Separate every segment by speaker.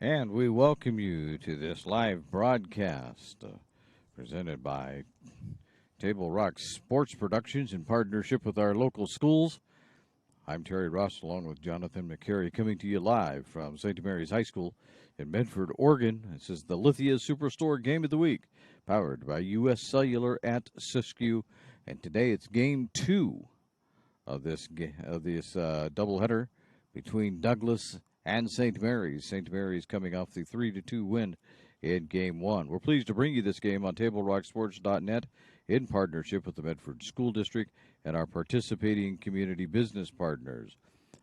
Speaker 1: And we welcome you to this live broadcast presented by Table Rock Sports Productions in partnership with our local schools. I'm Terry Ross along with Jonathan McCary coming to you live from St. Mary's High School in Medford, Oregon. This is the Lithia Superstore Game of the Week, powered by U.S. Cellular at Siskiyou. And today it's Game 2 of this doubleheader between Douglas and St. Mary's. St. Mary's coming off the 3-2 win in Game 1. We're pleased to bring you this game on TableRockSports.net in partnership with the Medford School District and our participating community business partners.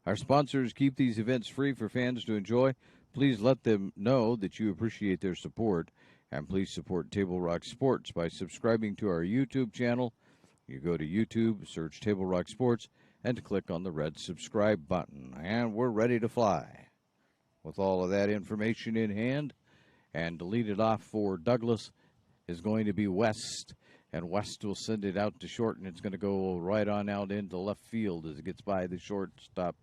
Speaker 1: Our sponsors keep these events free for fans to enjoy. Please let them know that you appreciate their support, and please support Table Rock Sports by subscribing to our YouTube channel. You go to YouTube, search Table Rock Sports, and click on the red subscribe button. And we're ready to fly. With all of that information in hand, and to lead it off for Douglas is going to be West. And West will send it out to short, and it's going to go right on out into left field as it gets by the shortstop.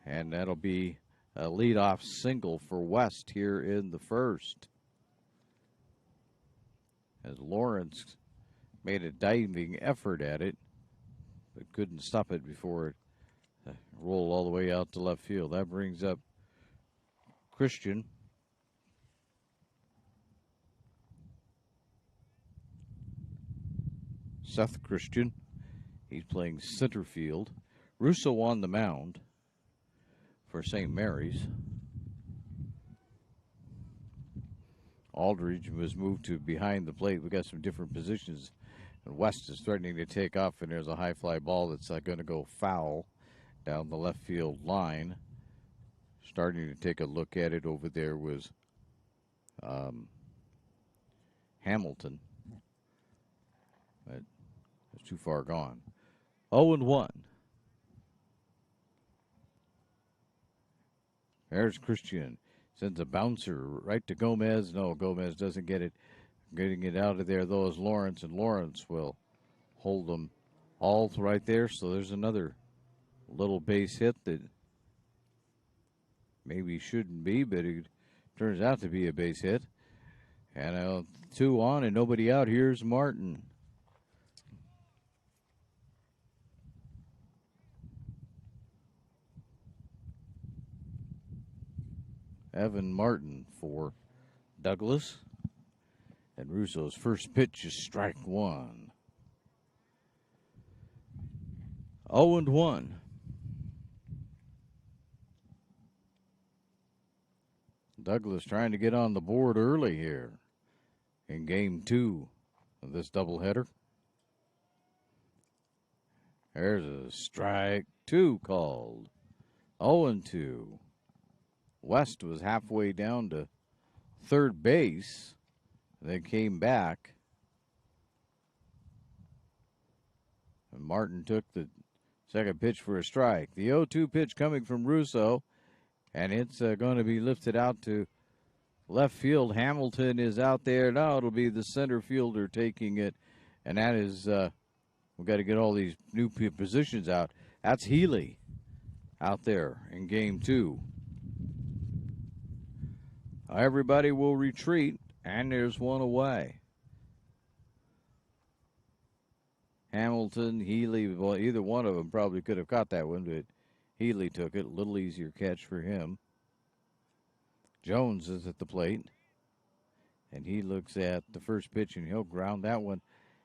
Speaker 1: And that'll be a leadoff single for West here in the first. As Lawrence made a diving effort at it, but couldn't stop it before it rolled all the way out to left field. That brings up Christian. Seth Christian. He's playing center field. Russo on the mound for St. Mary's. Aldridge was moved to behind the plate. We got some different positions. And West is threatening to take off, and there's a high fly ball that's going to go foul down the left field line. Starting to take a look at it over there was Hamilton. But it's too far gone. 0-1. There's Christian. Sends a bouncer right to Gomez. No, Gomez doesn't get it. Getting it out of there, though, is Lawrence, and Lawrence will hold them all right there. So there's another little base hit that maybe shouldn't be, but it turns out to be a base hit. And 2 on and nobody out. Here's Martin. Evan Martin for Douglas. And Russo's first pitch is strike 1. 0-1. Douglas trying to get on the board early here in Game 2 of this doubleheader. There's a strike 2 called. 0-2. West was halfway down to third base. They came back. And Martin took the second pitch for a strike. The 0-2 pitch coming from Russo. And it's going to be lifted out to left field. Hamilton is out there. Now it'll be the center fielder taking it. And that is, we've got to get all these new positions out. That's Healy out there in Game 2. Everybody will retreat, and there's one away. Hamilton, Healy, well, either one of them probably could have caught that one, but Healy took it. A little easier catch for him. Jones is at the plate. And he looks at the first pitch, and he'll ground that one.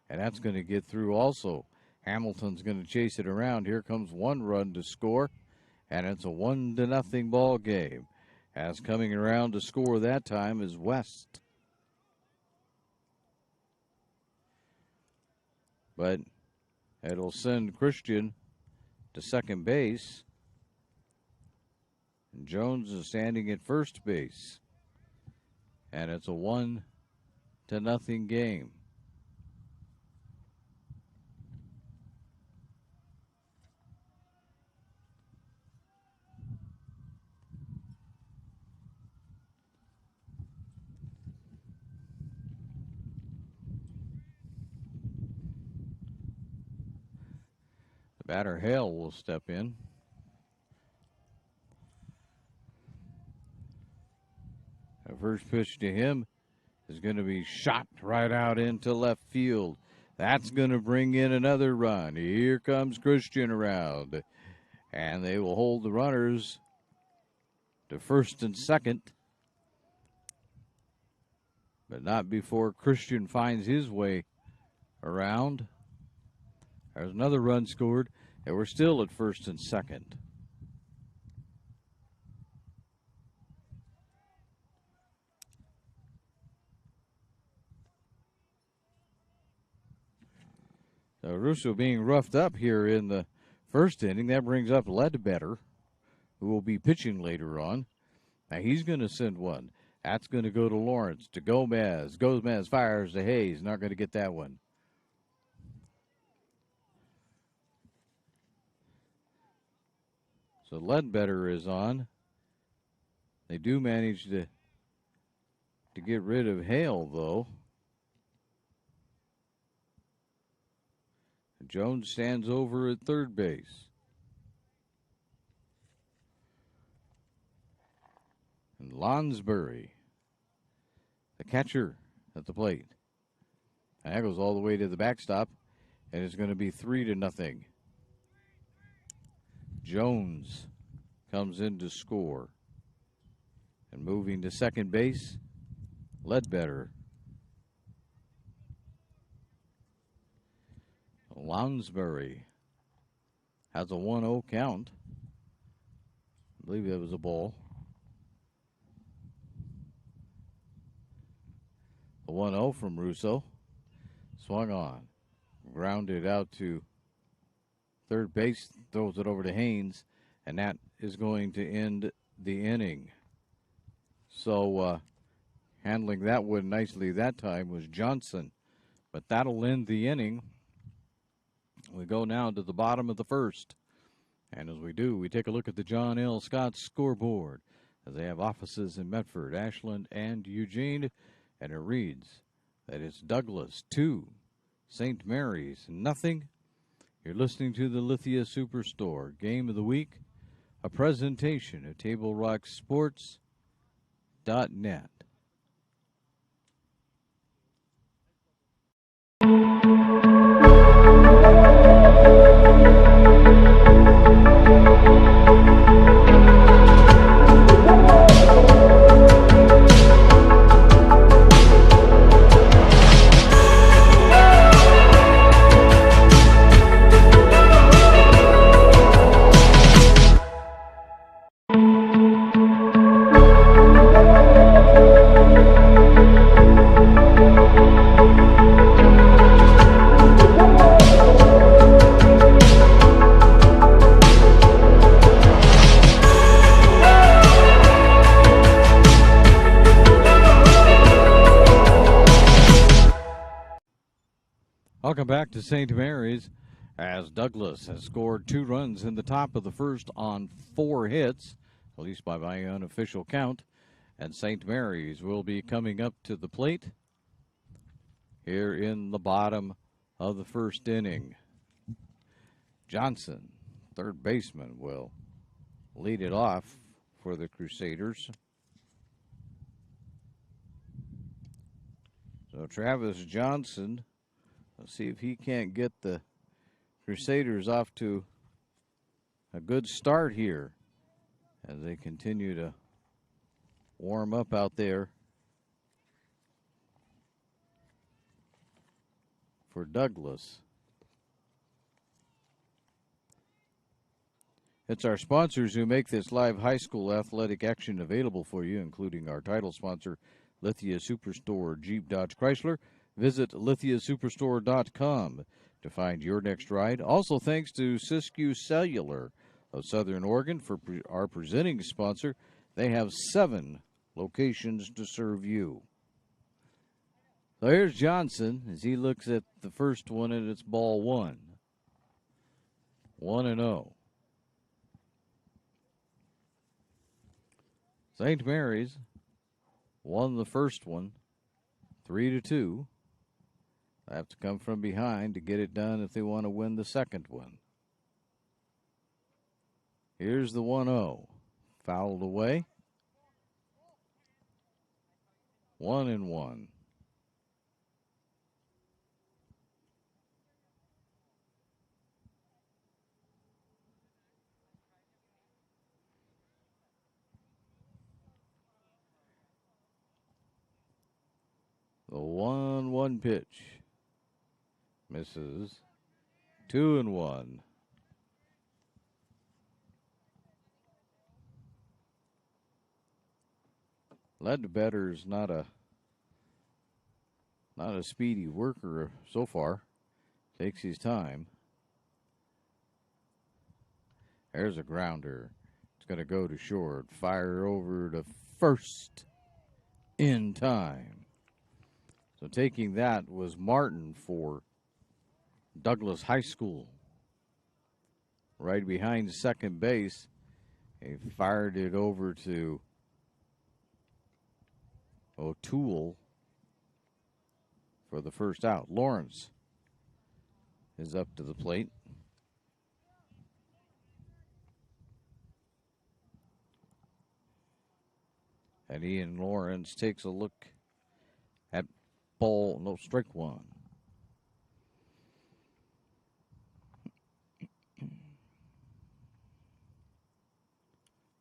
Speaker 1: And that's going to get through also. Hamilton's going to chase it around. Here comes one run to score. And it's a 1-0 ball game. As coming around to score that time is West. But it'll send Christian to second base. And Jones is standing at first base. And it's a 1-0 game. Batter Hale will step in. first pitch to him is going to be shot right out into left field. That's going to bring in another run. Here comes Christian around. And they will hold the runners to first and second. But not before Christian finds his way around. There's another run scored, and we're still at first and second. So Russo being roughed up here in the first inning. That brings up Ledbetter, who will be pitching later on. Now he's going to send one. That's going to go to Lawrence, to Gomez. Gomez fires to Hayes. Not going to get that one. So Ledbetter is on. They do manage to get rid of Hale, though. Jones stands over at third base. And Lonsbury, the catcher, at the plate. And that goes all the way to the backstop, and it's going to be 3-0. Jones comes in to score. And moving to second base, Ledbetter. Lonsbury has a 1-0 count. I believe that was a ball. The 1-0 from Russo. Swung on. Grounded out to third base. Throws it over to Haynes. And that is going to end the inning. So handling that one nicely that time was Johnson. But that'll end the inning. We go now to the bottom of the first. And as we do, we take a look at the John L. Scott scoreboard. As they have offices in Medford, Ashland, and Eugene. And it reads that it's Douglas 2, St. Mary's nothing. You're listening to the Lithia Superstore Game of the Week, a presentation of TableRockSports.net. Welcome back to St. Mary's, as Douglas has scored 2 runs in the top of the first on 4 hits, at least by my unofficial count. And St. Mary's will be coming up to the plate here in the bottom of the first inning. Johnson, third baseman, will lead it off for the Crusaders. So Travis Johnson, let's see if he can't get the Crusaders off to a good start here as they continue to warm up out there for Douglas. It's our sponsors who make this live high school athletic action available for you, including our title sponsor, Lithia Superstore Jeep Dodge Chrysler. Visit lithiasuperstore.com to find your next ride. Also, thanks to Siskiyou Cellular of Southern Oregon for our presenting sponsor. They have 7 locations to serve you. So here's Johnson as he looks at the first one, and it's ball 1. 1-0. St. Mary's won the first one 3-2. They have to come from behind to get it done if they want to win the second one. Here's the 1-0. Fouled away. 1-1. The 1-1 pitch. Misses. 2-1. Ledbetter's not a speedy worker so far. Takes his time. There's a grounder. It's going to go to short. Fire over to first in time. So taking that was Martin for Douglas High School. Right behind second base. He fired it over to O'Toole for the first out. Lawrence is up to the plate. And Ian Lawrence takes a look at ball. No, strike one.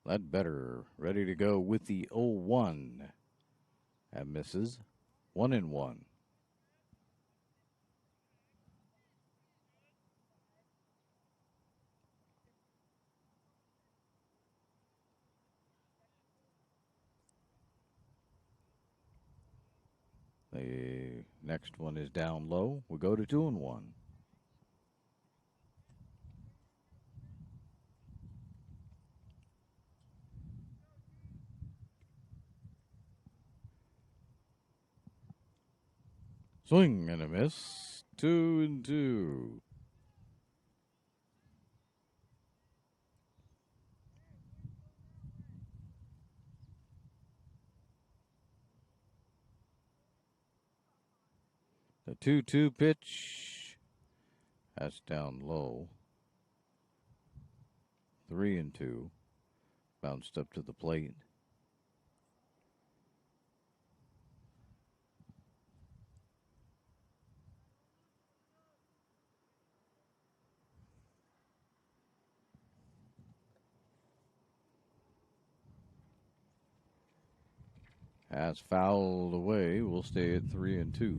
Speaker 1: Ledbetter ready to go with the 0-1. That misses. 1-1. The next one is down low. We go to 2-1. Swing and a miss. 2-2. The 2-2 pitch. That's down low. 3-2. Bounced up to the plate. That's fouled away. We'll stay at 3-2.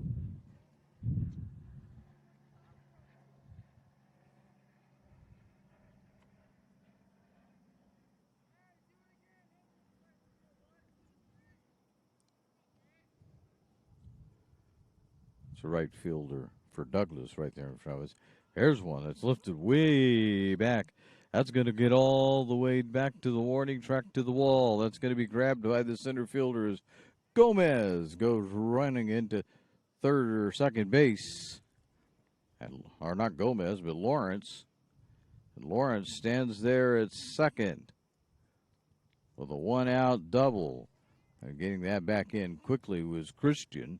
Speaker 1: It's a right fielder for Douglas right there in front of us. There's one that's lifted way back. That's going to get all the way back to the warning track to the wall. That's going to be grabbed by the center fielder as Gomez goes running into third or second base. Or not Gomez, but Lawrence. And Lawrence stands there at second with a one-out double. And getting that back in quickly was Christian.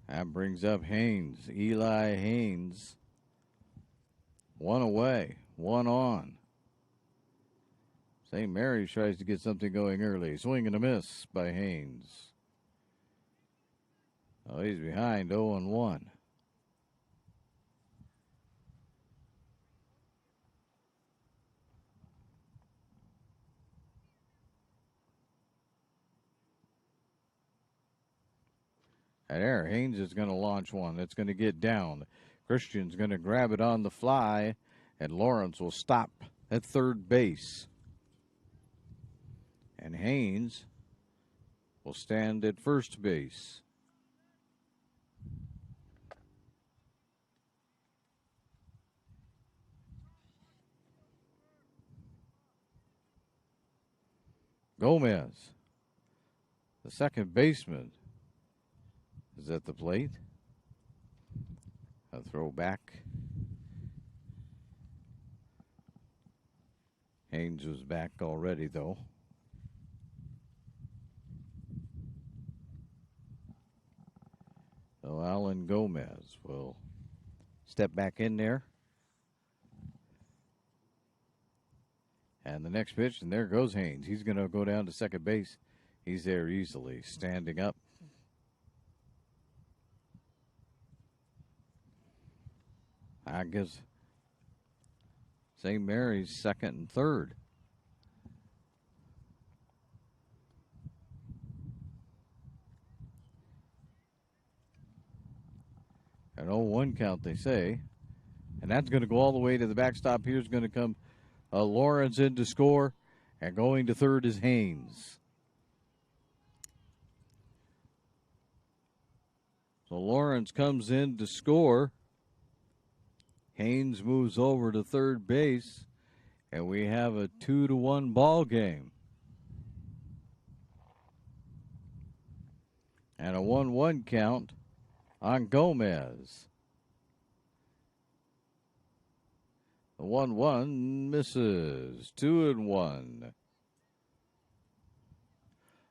Speaker 1: That brings up Haynes, Eli Haynes. One away, one on. St. Mary's tries to get something going early. Swing and a miss by Haynes. Oh, he's behind 0-1. And there, Haynes is going to launch one. That's going to get down. Christian's going to grab it on the fly, and Lawrence will stop at third base. And Haynes will stand at first base. Gomez, the second baseman, is at the plate. A throw back. Haynes was back already, though. So Alan Gomez will step back in there. And the next pitch, and there goes Haynes. He's going to go down to second base. He's there easily, standing up. I guess St. Mary's second and third. An 0-1 count, they say. And that's going to go all the way to the backstop. Here's going to come Lawrence in to score. And going to third is Haynes. So Lawrence comes in to score. Haynes moves over to third base. And we have a 2-1 ball game. And a 1-1 count on Gomez. The 1-1 misses. 2-1.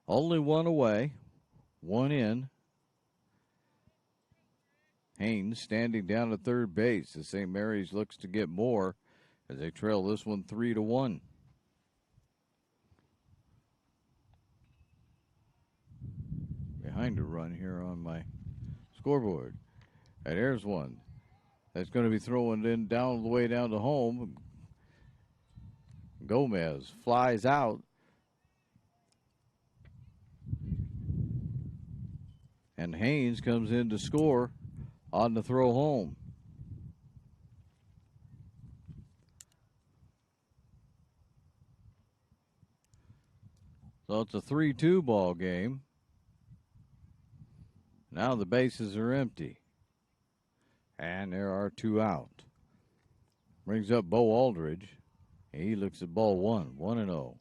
Speaker 1: Only one away. One in. Haynes standing down at third base as St. Mary's looks to get more as they trail this one 3-1. Behind a run here on my scoreboard. And there's one that's going to be thrown in down the way down to home. Gomez flies out. And Haynes comes in to score on the throw home. So it's a 3-2 ball game. Now the bases are empty. And there are two out. Brings up Bo Aldridge. He looks at ball one. 1-0.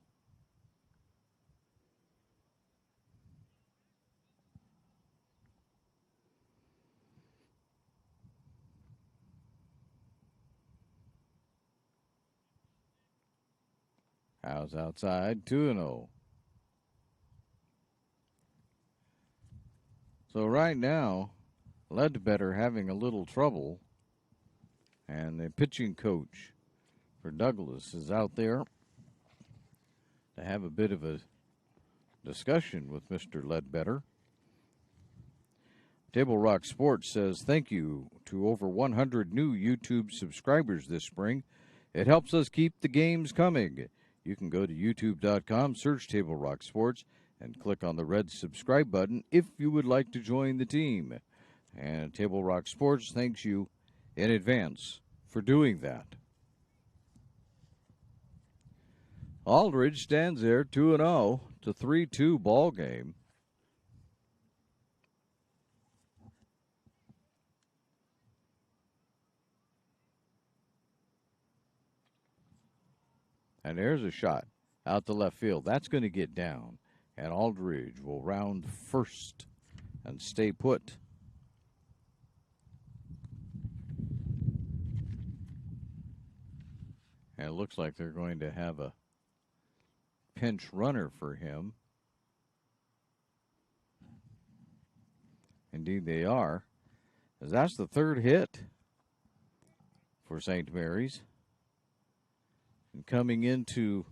Speaker 1: House outside. 2-0. So right now, Ledbetter having a little trouble, and the pitching coach for Douglas is out there to have a bit of a discussion with Mr. Ledbetter. Table Rock Sports says thank you to over 100 new YouTube subscribers this spring. It helps us keep the games coming. You can go to youtube.com, search Table Rock Sports, and click on the red subscribe button if you would like to join the team. And Table Rock Sports thanks you in advance for doing that. Aldridge stands there 2-0. It's a 3-2 ball game. And there's a shot out to left field. That's going to get down. And Aldridge will round first and stay put. And it looks like they're going to have a pinch runner for him. Indeed they are, as that's the third hit for St. Mary's. And coming in to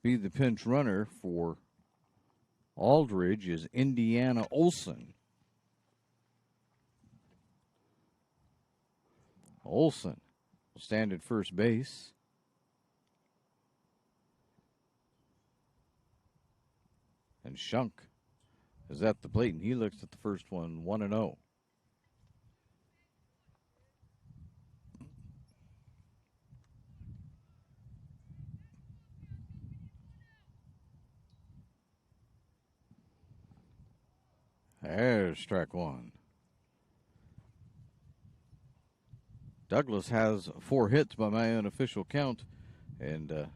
Speaker 1: be the pinch runner for Aldridge is Indiana Olson. Olson will stand at first base. And Shunk is at the plate, and he looks at the first one, 1-0. There's strike one. Douglas has 4 hits by my unofficial count, and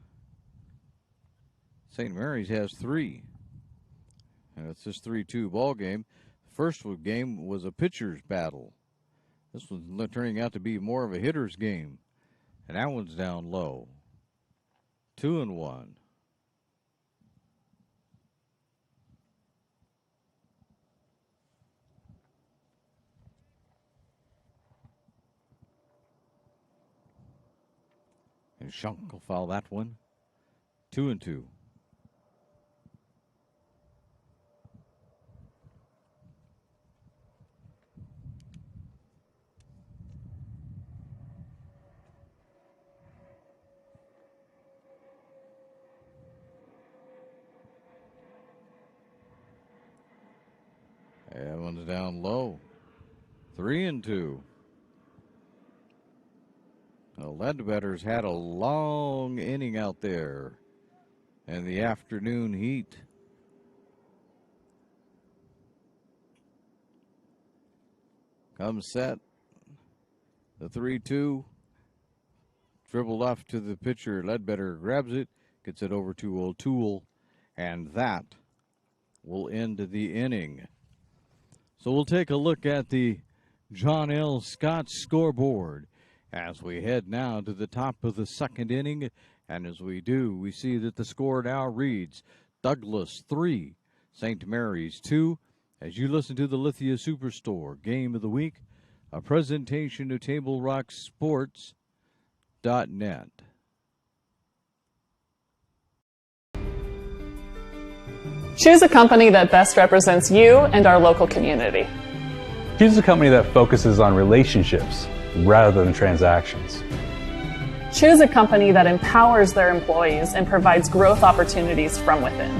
Speaker 1: St. Mary's has 3. And it's this 3-2 ball game. The first game was a pitcher's battle. This one's turning out to be more of a hitter's game. And that one's down low. 2-1. And Shunk will foul that one. 2-2. That one's down low. 3-2. The Ledbetters had a long inning out there in the afternoon heat. Comes set. The 3-2. Dribbled off to the pitcher. Ledbetter grabs it, gets it over to O'Toole, and that will end the inning. So we'll take a look at the John L. Scott scoreboard as we head now to the top of the second inning. And as we do, we see that the score now reads Douglas 3, St. Mary's 2. As you listen to the Lithia Superstore Game of the Week, a presentation of TableRockSports.net.
Speaker 2: Choose a company that best represents you and our local community.
Speaker 3: Choose a company that focuses on relationships rather than transactions.
Speaker 2: Choose a company that empowers their employees and provides growth opportunities from within.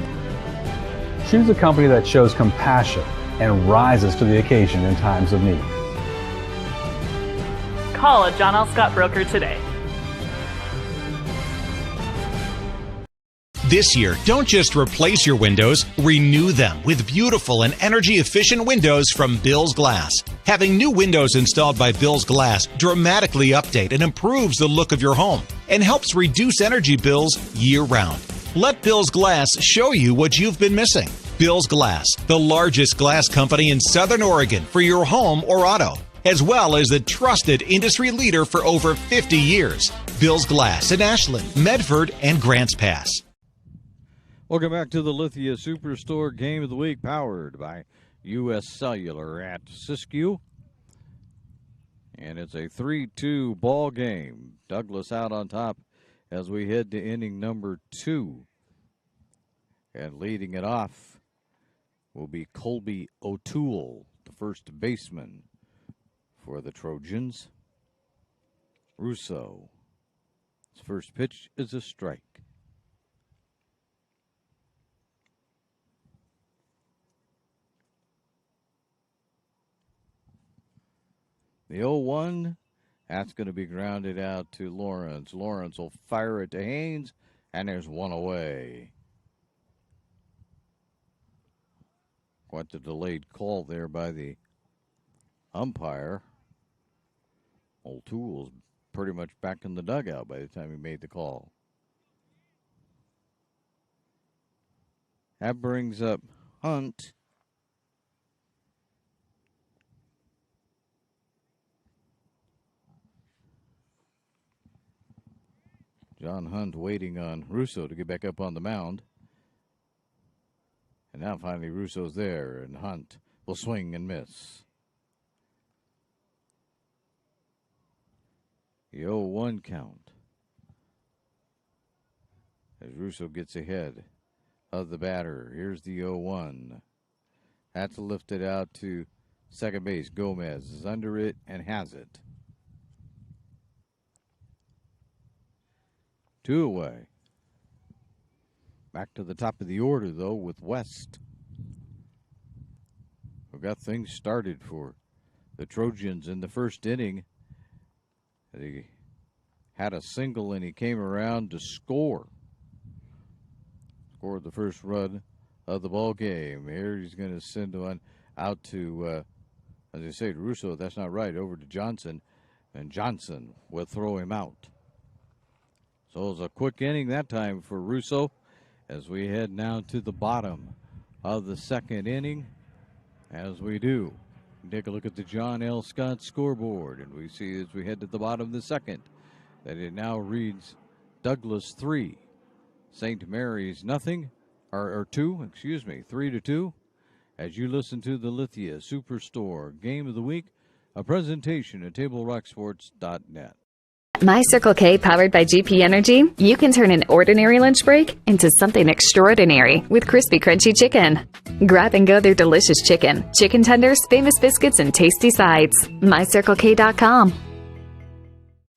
Speaker 3: Choose a company that shows compassion and rises to the occasion in times of need.
Speaker 2: Call a John L. Scott broker today.
Speaker 4: This year, don't just replace your windows, renew them with beautiful and energy-efficient windows from Bill's Glass. Having new windows installed by Bill's Glass dramatically update and improves the look of your home and helps reduce energy bills year-round. Let Bill's Glass show you what you've been missing. Bill's Glass, the largest glass company in Southern Oregon for your home or auto, as well as the trusted industry leader for over 50 years. Bill's Glass in Ashland, Medford, and Grants Pass.
Speaker 1: Welcome back to the Lithia Superstore Game of the Week, powered by U.S. Cellular at Siskiyou. And it's a 3-2 ball game. Douglas out on top as we head to inning number 2. And leading it off will be Colby O'Toole, the first baseman for the Trojans. Russo. His first pitch is a strike. The 0-1, that's going to be grounded out to Lawrence. Lawrence will fire it to Haynes, and there's one away. Quite the delayed call there by the umpire. O'Toole's pretty much back in the dugout by the time he made the call. That brings up Hunt. John Hunt waiting on Russo to get back up on the mound. And now finally Russo's there, and Hunt will swing and miss. The 0-1 count. As Russo gets ahead of the batter. Here's the 0-1. That's lifted out to second base. Gomez is under it and has it. 2 away. Back to the top of the order, though, with West. We've got things started for the Trojans in the first inning. He had a single, and he came around to score. Scored the first run of the ball game. Here he's going to send one out to, as I say, Russo. That's not right. Over to Johnson, and Johnson will throw him out. So it was a quick inning that time for Russo as we head now to the bottom of the second inning. As we do, take a look at the John L. Scott scoreboard, and we see as we head to the bottom of the second that it now reads Douglas 3, St. Mary's nothing, or 2, 3-2. As you listen to the Lithia Superstore Game of the Week, a presentation at TableRockSports.net.
Speaker 5: My Circle K, powered by GP Energy, you can turn an ordinary lunch break into something extraordinary with crispy, crunchy chicken. Grab and go their delicious chicken, chicken tenders, famous biscuits, and tasty sides. MyCircleK.com.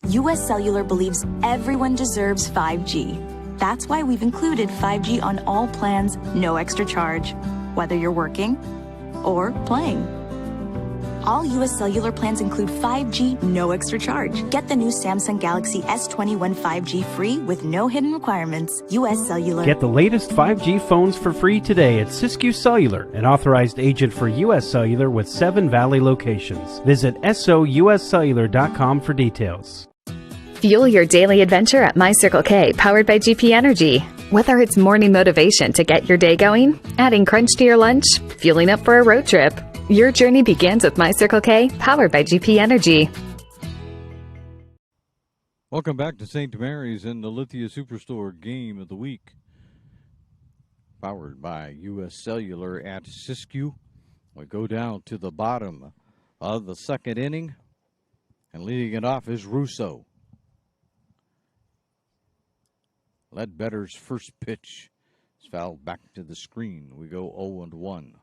Speaker 6: US Cellular believes everyone deserves 5G. That's why we've included 5G on all plans, no extra charge, whether you're working or playing. All US Cellular plans include 5G, no extra charge. Get the new Samsung Galaxy S21 5G free with no hidden requirements. US Cellular.
Speaker 7: Get the latest 5G phones for free today at Siskiyou Cellular, an authorized agent for US Cellular with 7 Valley locations. Visit souscellular.com for details.
Speaker 5: Fuel your daily adventure at My Circle K, powered by GP Energy. Whether it's morning motivation to get your day going, adding crunch to your lunch, fueling up for a road trip, your journey begins with My Circle K, powered by GP Energy.
Speaker 1: Welcome back to St. Mary's in the Lithia Superstore Game of the Week. Powered by U.S. Cellular at Siskiyou. We go down to the bottom of the second inning. And leading it off is Russo. Ledbetter's first pitch is fouled back to the screen. We go 0-1.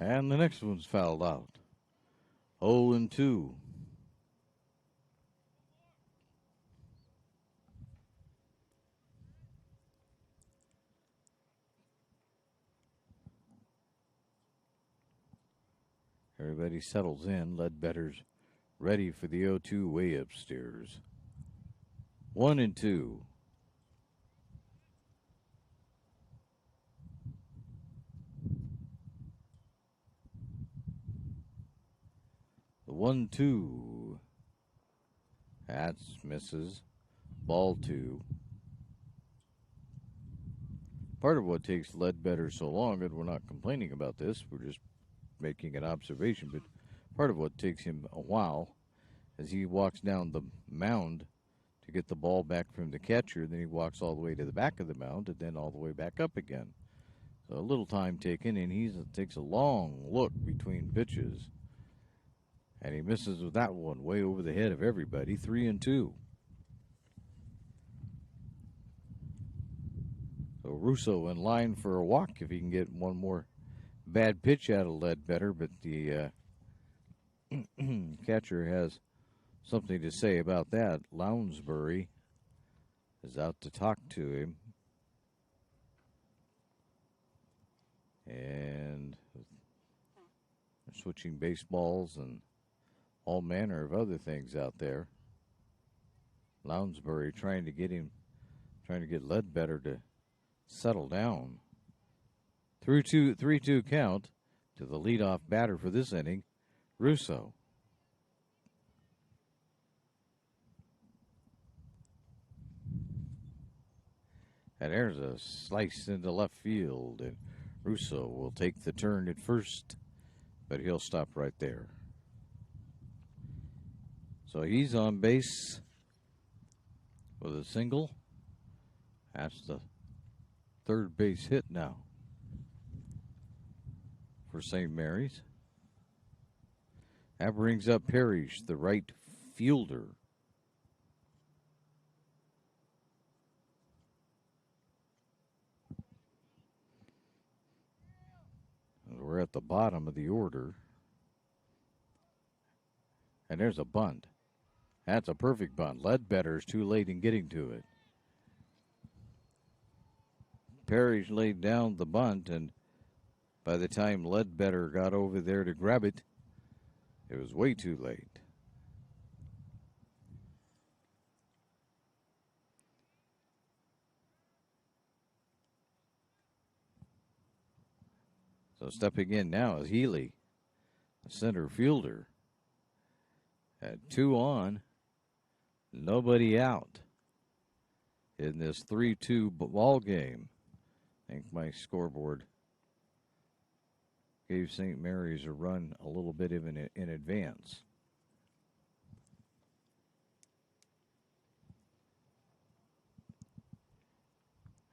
Speaker 1: And the next one's fouled out. 0-2. Everybody settles in. Ledbetter's ready for the 0-2 way upstairs. 1-2. The 1-2. That's misses. Ball 2. Part of what takes Ledbetter so long, and we're not complaining about this, we're just making an observation, but part of what takes him a while is he walks down the mound to get the ball back from the catcher, then he walks all the way to the back of the mound and then all the way back up again. So a little time taken, and he takes a long look between pitches. And he misses with that one way over the head of everybody. 3-2. So Russo in line for a walk if he can get one more bad pitch out of Ledbetter, but the catcher has something to say about that. Lounsbury is out to talk to him. And they're switching baseballs and all manner of other things out there. Lounsbury trying to get Ledbetter to settle down. 3-2 count to the leadoff batter for this inning, Russo. And there's a slice into left field, and Russo will take the turn at first, but he'll stop right there. So he's on base with a single. That's the third base hit now for St. Mary's. That brings up Parrish, the right fielder. We're at the bottom of the order. And there's a bunt. That's a perfect bunt. Ledbetter's too late in getting to it. Parrish laid down the bunt, and by the time Ledbetter got over there to grab it, it was way too late. So stepping in now is Healy, the center fielder. At 2 on, nobody out in this 3-2 ball game. I think my scoreboard gave St. Mary's a run a little bit in advance.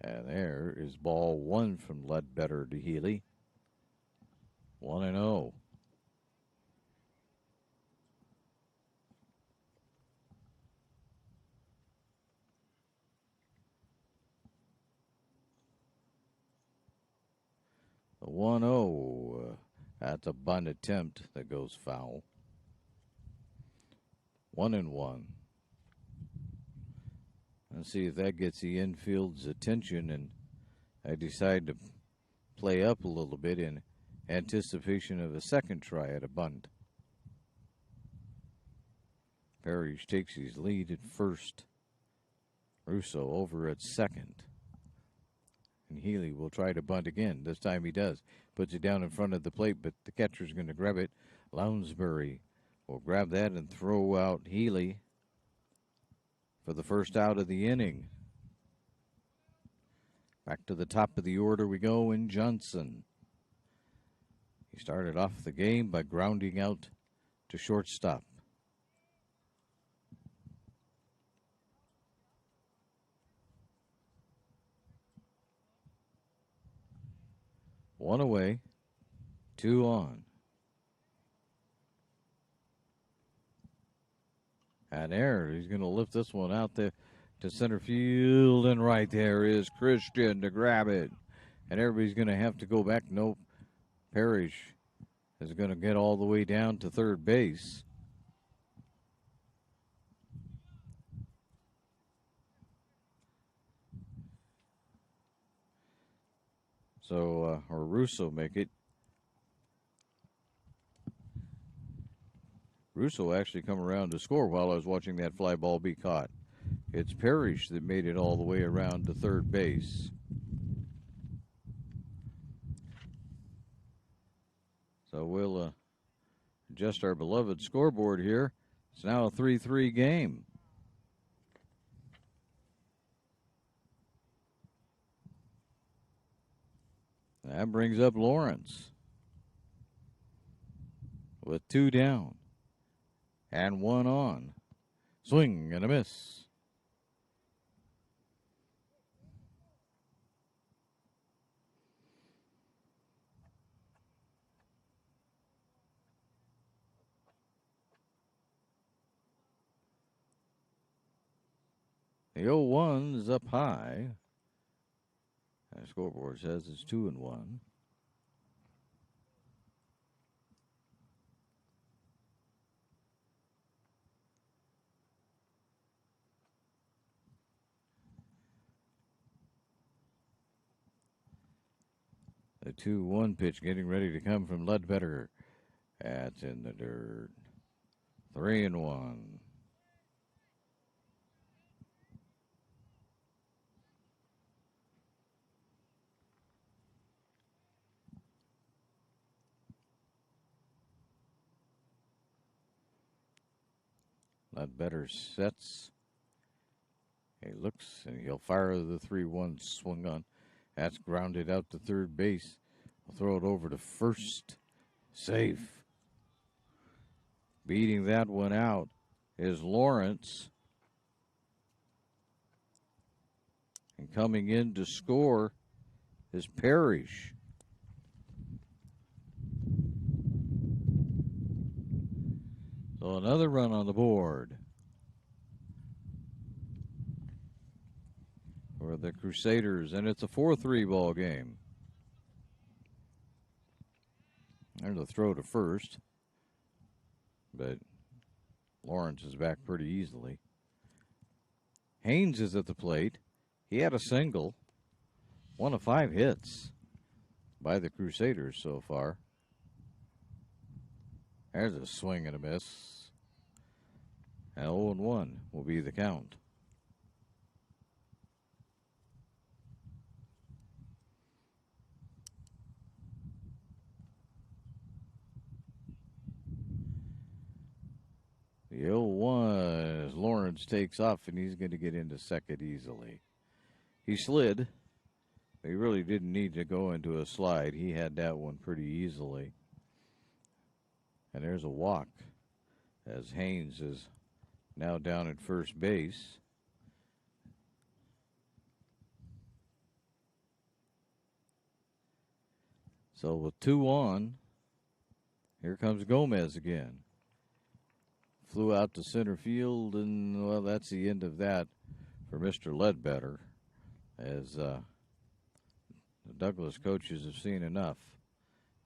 Speaker 1: And there is ball one from Ledbetter to Healy. 1-0. The 1-0. That's a bunt attempt that goes foul. 1-1. Let's see if that gets the infield's attention, and I decide to play up a little bit in anticipation of a second try at a bunt. Parrish takes his lead at first. Russo over at second. And Healy will try to bunt again. This time he does. Puts it down in front of the plate, but the catcher's going to grab it. Lounsbury will grab that and throw out Healy for the first out of the inning. Back to the top of the order we go in Johnson. He started off the game by grounding out to shortstop. One away, 2 on. And there, he's going to lift this one out there to center field, and right there is Christian to grab it. And everybody's going to have to go back. Nope. Parrish is going to get all the way down to third base. So, or Russo make it. Russo actually come around to score while I was watching that fly ball be caught. It's Parrish that made it all the way around to third base. So we'll adjust our beloved scoreboard here. It's now a 3-3 game. That brings up Lawrence with 2 down and 1 on. Swing and a miss. The 0-1 is up high. The scoreboard says it's 2-1. The 2-1 pitch getting ready to come from Ledbetter. That's in the dirt. 3-1. Ledbetter sets. He looks and he'll fire the 3-1 swung on. That's grounded out to third base. We'll throw it over to first. Safe. Beating that one out is Lawrence. And coming in to score is Parrish. So another run on the board for the Crusaders, and it's a 4-3 ball game. There's a throw to first, but Lawrence is back pretty easily. Haynes is at the plate. He had a single, 1 of 5 hits by the Crusaders so far. There's a swing and a miss. And 0-1 will be the count. The 0-1 as Lawrence takes off, and he's going to get into second easily. He slid, He really didn't need to go into a slide. He had that one pretty easily. And there's a walk as Haynes is now down at first base. So with 2 on, here comes Gomez again. Flew out to center field, and, well, that's the end of that for Mr. Ledbetter, as the Douglas coaches have seen enough,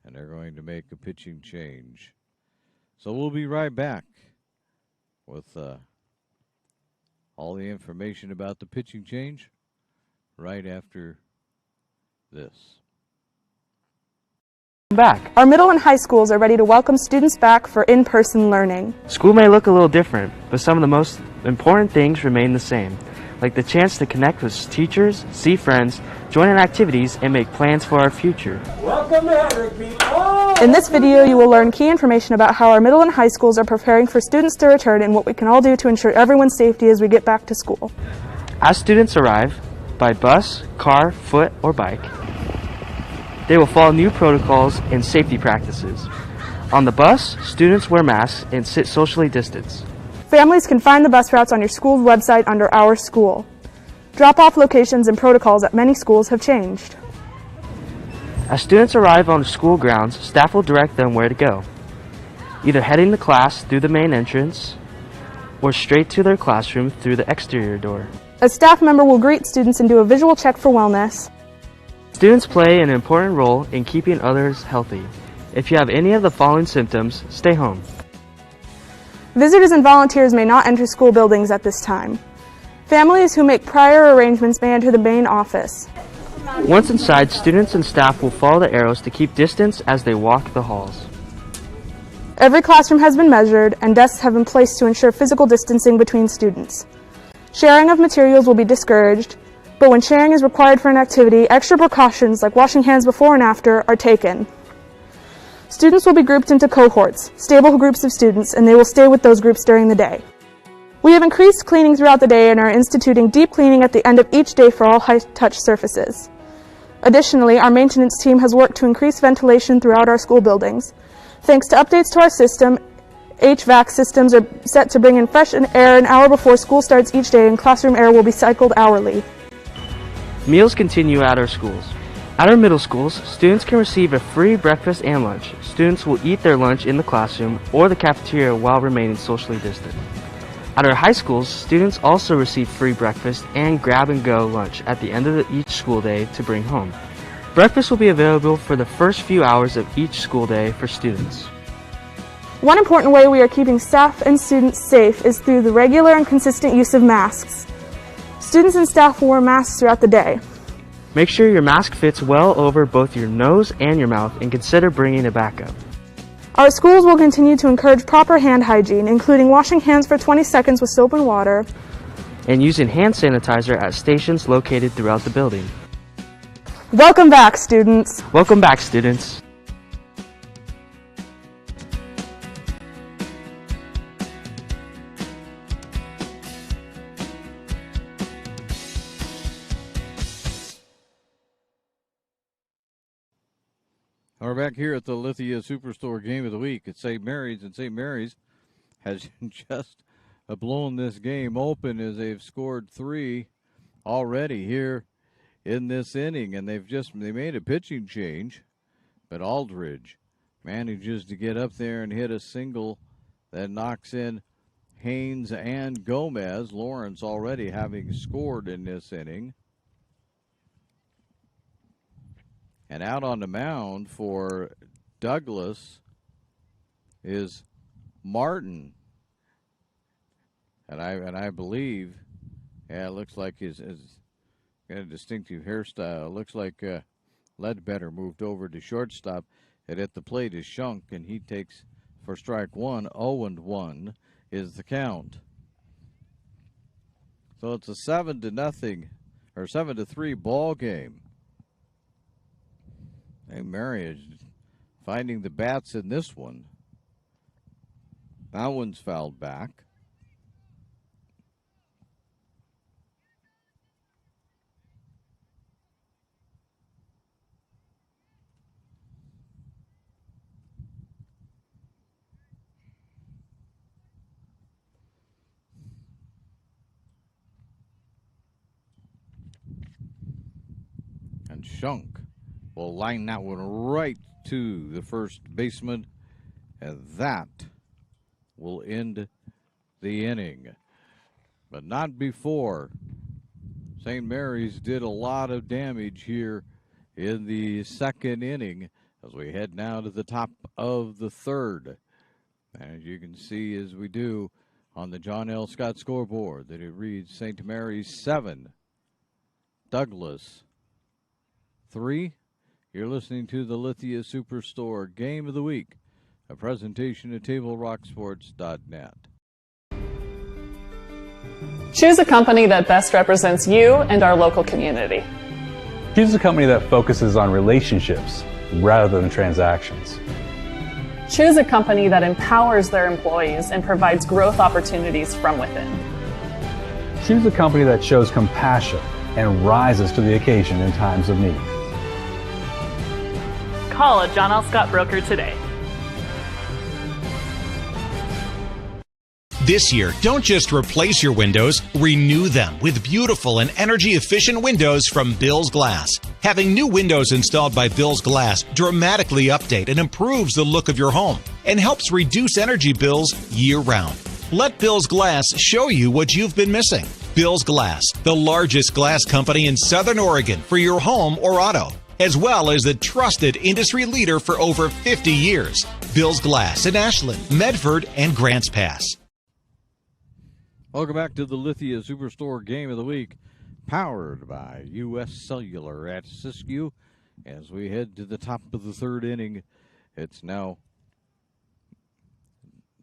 Speaker 1: and they're going to make a pitching change. So we'll be right back with all the information about the pitching change right after this.
Speaker 8: Back. Our middle and high schools are ready to welcome students back for in-person learning.
Speaker 9: School may look a little different, but some of the most important things remain the same, like the chance to connect with teachers, see friends, join in activities, and make plans for our future.
Speaker 8: Welcome to Hedrick, people! In this video, you will learn key information about how our middle and high schools are preparing for students to return and what we can all do to ensure everyone's safety as we get back to school.
Speaker 9: As students arrive, by bus, car, foot, or bike, they will follow new protocols and safety practices. On the bus, students wear masks and sit socially distanced.
Speaker 8: Families can find the bus routes on your school's website under Our School. Drop-off locations and protocols at many schools have changed.
Speaker 9: As students arrive on school grounds, staff will direct them where to go, either heading to class through the main entrance or straight to their classroom through the exterior door.
Speaker 8: A staff member will greet students and do a visual check for wellness.
Speaker 9: Students play an important role in keeping others healthy. If you have any of the following symptoms, stay home.
Speaker 8: Visitors and volunteers may not enter school buildings at this time. Families who make prior arrangements may enter the main office.
Speaker 9: Once inside, students and staff will follow the arrows to keep distance as they walk the halls.
Speaker 8: Every classroom has been measured and desks have been placed to ensure physical distancing between students. Sharing of materials will be discouraged, but when sharing is required for an activity, extra precautions like washing hands before and after are taken. Students will be grouped into cohorts, stable groups of students, and they will stay with those groups during the day. We have increased cleaning throughout the day and are instituting deep cleaning at the end of each day for all high-touch surfaces. Additionally, our maintenance team has worked to increase ventilation throughout our school buildings. Thanks to updates to our system, HVAC systems are set to bring in fresh air an hour before school starts each day, and classroom air will be cycled hourly.
Speaker 9: Meals continue at our schools. At our middle schools, students can receive a free breakfast and lunch. Students will eat their lunch in the classroom or the cafeteria while remaining socially distant. At our high schools, students also receive free breakfast and grab-and-go lunch at the end of each school day to bring home. Breakfast will be available for the first few hours of each school day for students.
Speaker 8: One important way we are keeping staff and students safe is through the regular and consistent use of masks. Students and staff will wear masks throughout the day.
Speaker 9: Make sure your mask fits well over both your nose and your mouth, and consider bringing a backup.
Speaker 8: Our schools will continue to encourage proper hand hygiene, including washing hands for 20 seconds with soap and water,
Speaker 9: and using hand sanitizer at stations located throughout the building.
Speaker 8: Welcome back, students.
Speaker 9: Welcome back, students.
Speaker 1: We're back here at the Lithia Superstore Game of the Week at St. Mary's, and St. Mary's has just blown this game open as they've scored 3 already here in this inning, and they made a pitching change, but Aldridge manages to get up there and hit a single that knocks in Haynes and Gomez. Lawrence already having scored in this inning. And out on the mound for Douglas is Martin. And I believe, yeah, it looks like he's got a distinctive hairstyle. It looks like Ledbetter moved over to shortstop. And at the plate is Shunk, and he takes for strike 1. 0-1 is the count. So it's a 7-0 or 7-3 ball game. St. Mary is finding the bats in this one. That one's fouled back. And Shunk will line that one right to the first baseman, and that will end the inning. But not before. St. Mary's did a lot of damage here in the second inning as we head now to the top of the third. As you can see, as we do on the John L. Scott scoreboard, that it reads St. Mary's 7, Douglas 3. You're listening to the Lithia Superstore Game of the Week, a presentation of TableRockSports.net.
Speaker 2: Choose a company that best represents you and our local community.
Speaker 3: Choose a company that focuses on relationships rather than transactions.
Speaker 2: Choose a company that empowers their employees and provides growth opportunities from within.
Speaker 3: Choose a company that shows compassion and rises to the occasion in times of need.
Speaker 2: Call a John L. Scott broker today.
Speaker 4: This year, don't just replace your windows, renew them with beautiful and energy-efficient windows from Bill's Glass. Having new windows installed by Bill's Glass dramatically update and improves the look of your home and helps reduce energy bills year-round. Let Bill's Glass show you what you've been missing. Bill's Glass, the largest glass company in Southern Oregon for your home or auto, as well as the trusted industry leader for over 50 years. Bill's Glass in Ashland, Medford, and Grants Pass.
Speaker 1: Welcome back to the Lithia Superstore Game of the Week, powered by U.S. Cellular at Siskiyou. As we head to the top of the third inning, it's now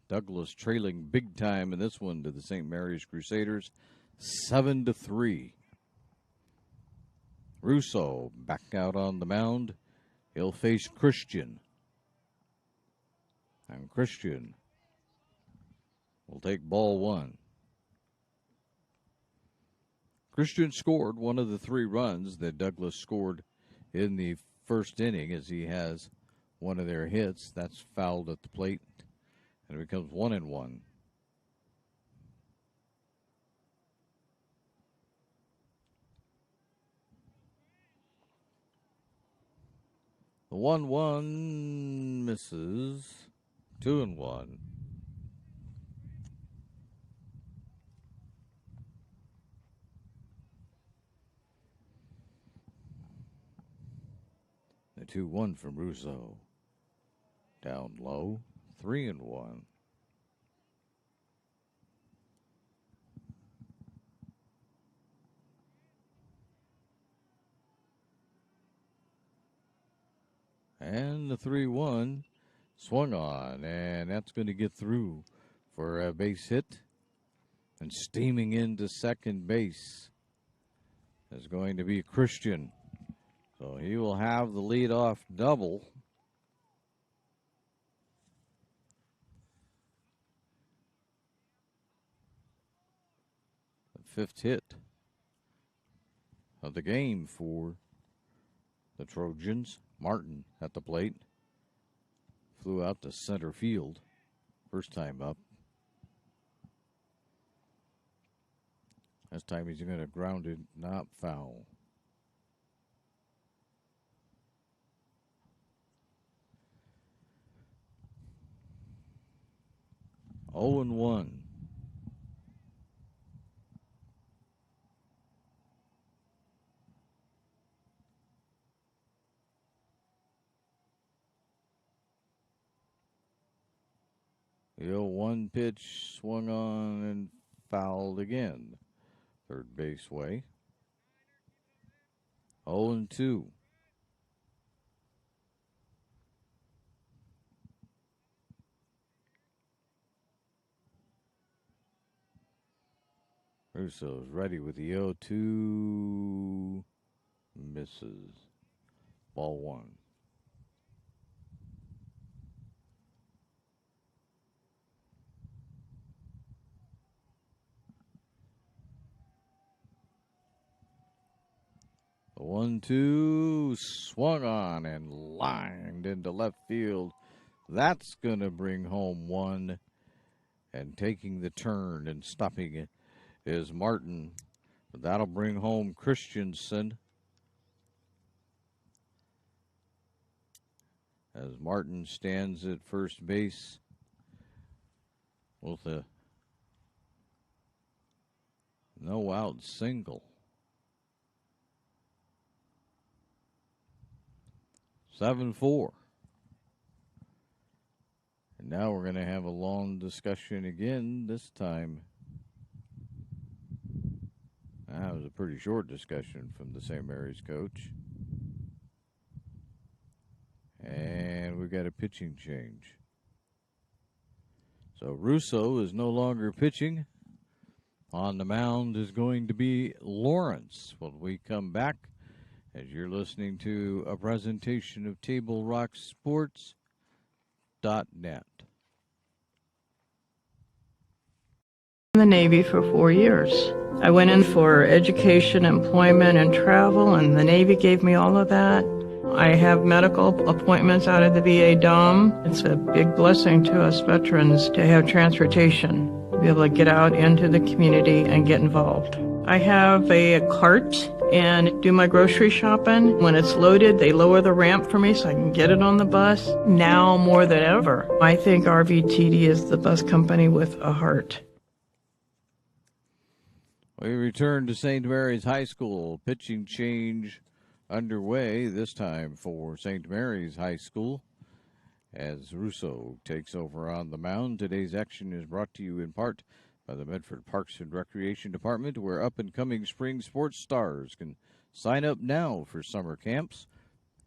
Speaker 1: Douglas trailing big time in this one to the St. Mary's Crusaders, 7-3. Russo back out on the mound. He'll face Christian. And Christian will take ball one. Christian scored one of the 3 runs that Douglas scored in the first inning, as he has one of their hits. That's fouled at the plate, and it becomes 1-1. The 1-1 misses. 2-1. The 2-1 from Russo. Down low. 3-1. And the 3-1 swung on, and that's going to get through for a base hit. And steaming into second base is going to be Christian. So he will have the leadoff double. The 5th hit of the game for the Trojans. Martin at the plate. Flew out to center field. First time up. This time he's going to ground it, not foul. Oh and 1. The 0-1 pitch swung on and fouled again. Third base way. 0-2. Russo's ready with the 0-2. Misses. Ball 1. The 1-2 swung on and lined into left field. That's going to bring home one. And taking the turn and stopping it is Martin. But that'll bring home Christensen. as Martin stands at first base with a no-out single. 7-4. And now we're going to have a long discussion again. This time, that was a pretty short discussion from the St. Mary's coach. And we've got a pitching change. So Russo is no longer pitching. On the mound is going to be Lawrence when we come back, as you're listening to a presentation of TableRockSports.net.
Speaker 10: In the Navy for 4 years. I went in for education, employment, and travel, and the Navy gave me all of that. I have medical appointments out of the VA DOM. It's a big blessing to us veterans to have transportation, to be able to get out into the community and get involved. I have a cart and do my grocery shopping. When it's loaded, they lower the ramp for me so I can get it on the bus. Now more than ever, I think RVTD is the bus company with a heart.
Speaker 1: We return to St. Mary's High School. Pitching change underway, this time for St. Mary's High School, as Russo takes over on the mound. Today's action is brought to you in part by the Medford Parks and Recreation Department, where up-and-coming spring sports stars can sign up now for summer camps.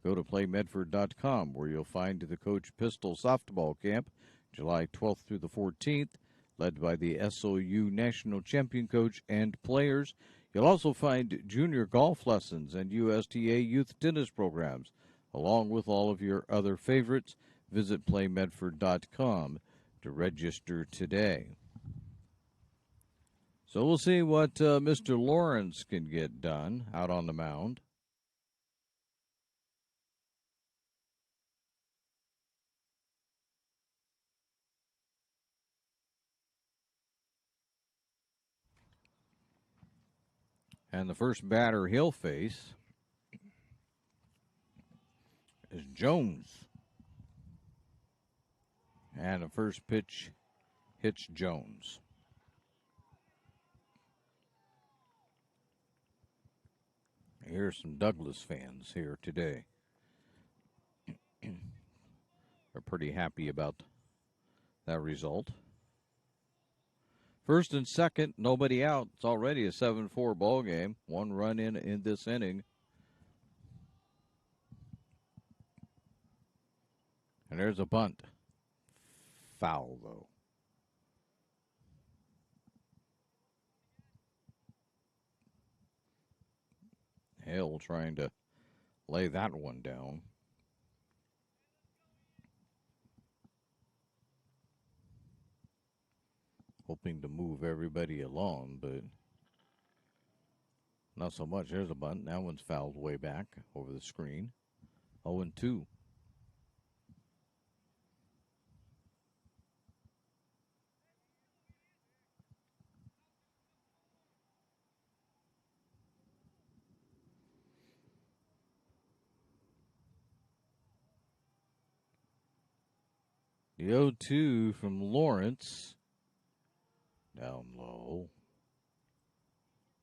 Speaker 1: Go to playmedford.com, where you'll find the Coach Pistol Softball Camp, July 12th through the 14th, led by the SOU National Champion coach and players. You'll also find junior golf lessons and USTA youth tennis programs, along with all of your other favorites. Visit playmedford.com to register today. So we'll see what Mr. Lawrence can get done out on the mound. And the first batter he'll face is Jones. And the first pitch hits Jones. Here's some Douglas fans here today. They're pretty happy about that result. First and second, nobody out. It's already a 7-4 ball game. One run in this inning. And there's a bunt. Foul, though. Hale trying to lay that one down. Hoping to move everybody along, but not so much. There's a bunt. That one's fouled way back over the screen. 0-2. The 0-2 from Lawrence. Down low.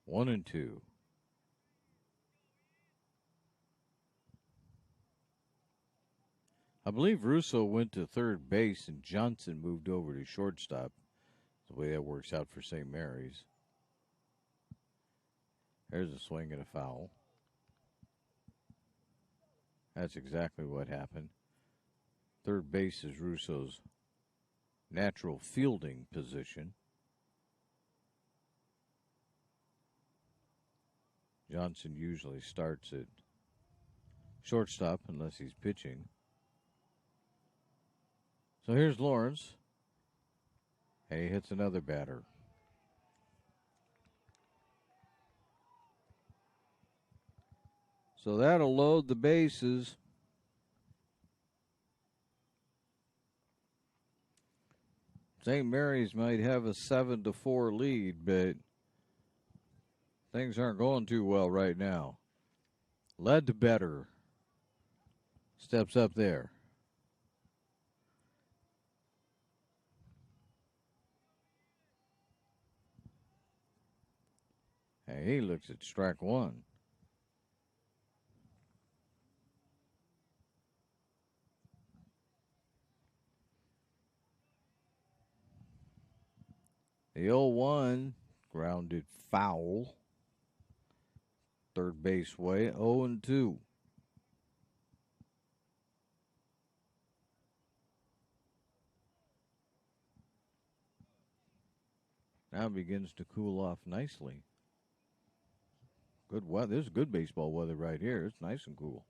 Speaker 1: 1-2. I believe Russo went to third base and Johnson moved over to shortstop. The way that works out for St. Mary's. There's a swing and a foul. That's exactly what happened. Third base is Russo's natural fielding position. Johnson usually starts at shortstop unless he's pitching. So here's Lawrence. And he hits another batter. So that'll load the bases. St. Mary's might have a 7-4 lead, but things aren't going too well right now. Ledbetter steps up there. He looks at strike one. The 0-1 grounded foul. Third base way, 0-2. Now begins to cool off nicely. Good weather. This is good baseball weather right here. It's nice and cool.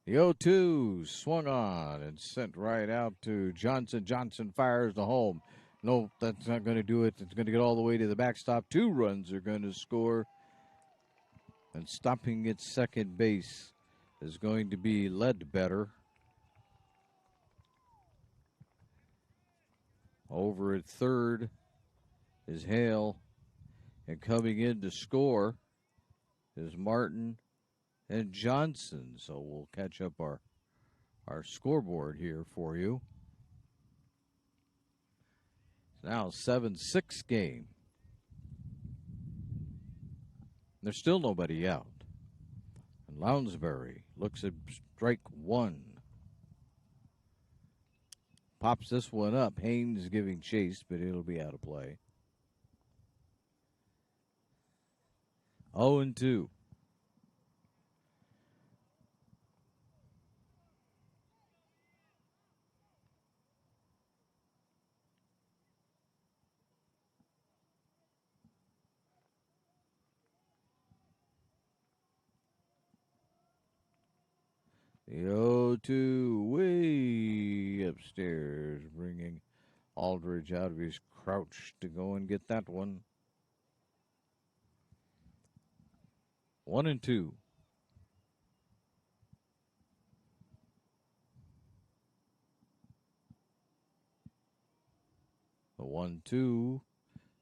Speaker 1: The 0-2 swung on and sent right out to Johnson. Johnson fires the home. No, that's not going to do it. It's going to get all the way to the backstop. 2 runs are going to score. And stopping at second base is going to be Ledbetter. Over at third is Hale. And coming in to score is Martin and Johnson. So we'll catch up our scoreboard here for you. It's now a 7-6 game. There's still nobody out. And Lounsbury looks at strike one. Pops this one up. Haynes giving chase, but it'll be out of play. 0-2. The 0-2 way upstairs, bringing Aldridge out of his crouch to go and get that one. 1-2. The 1-2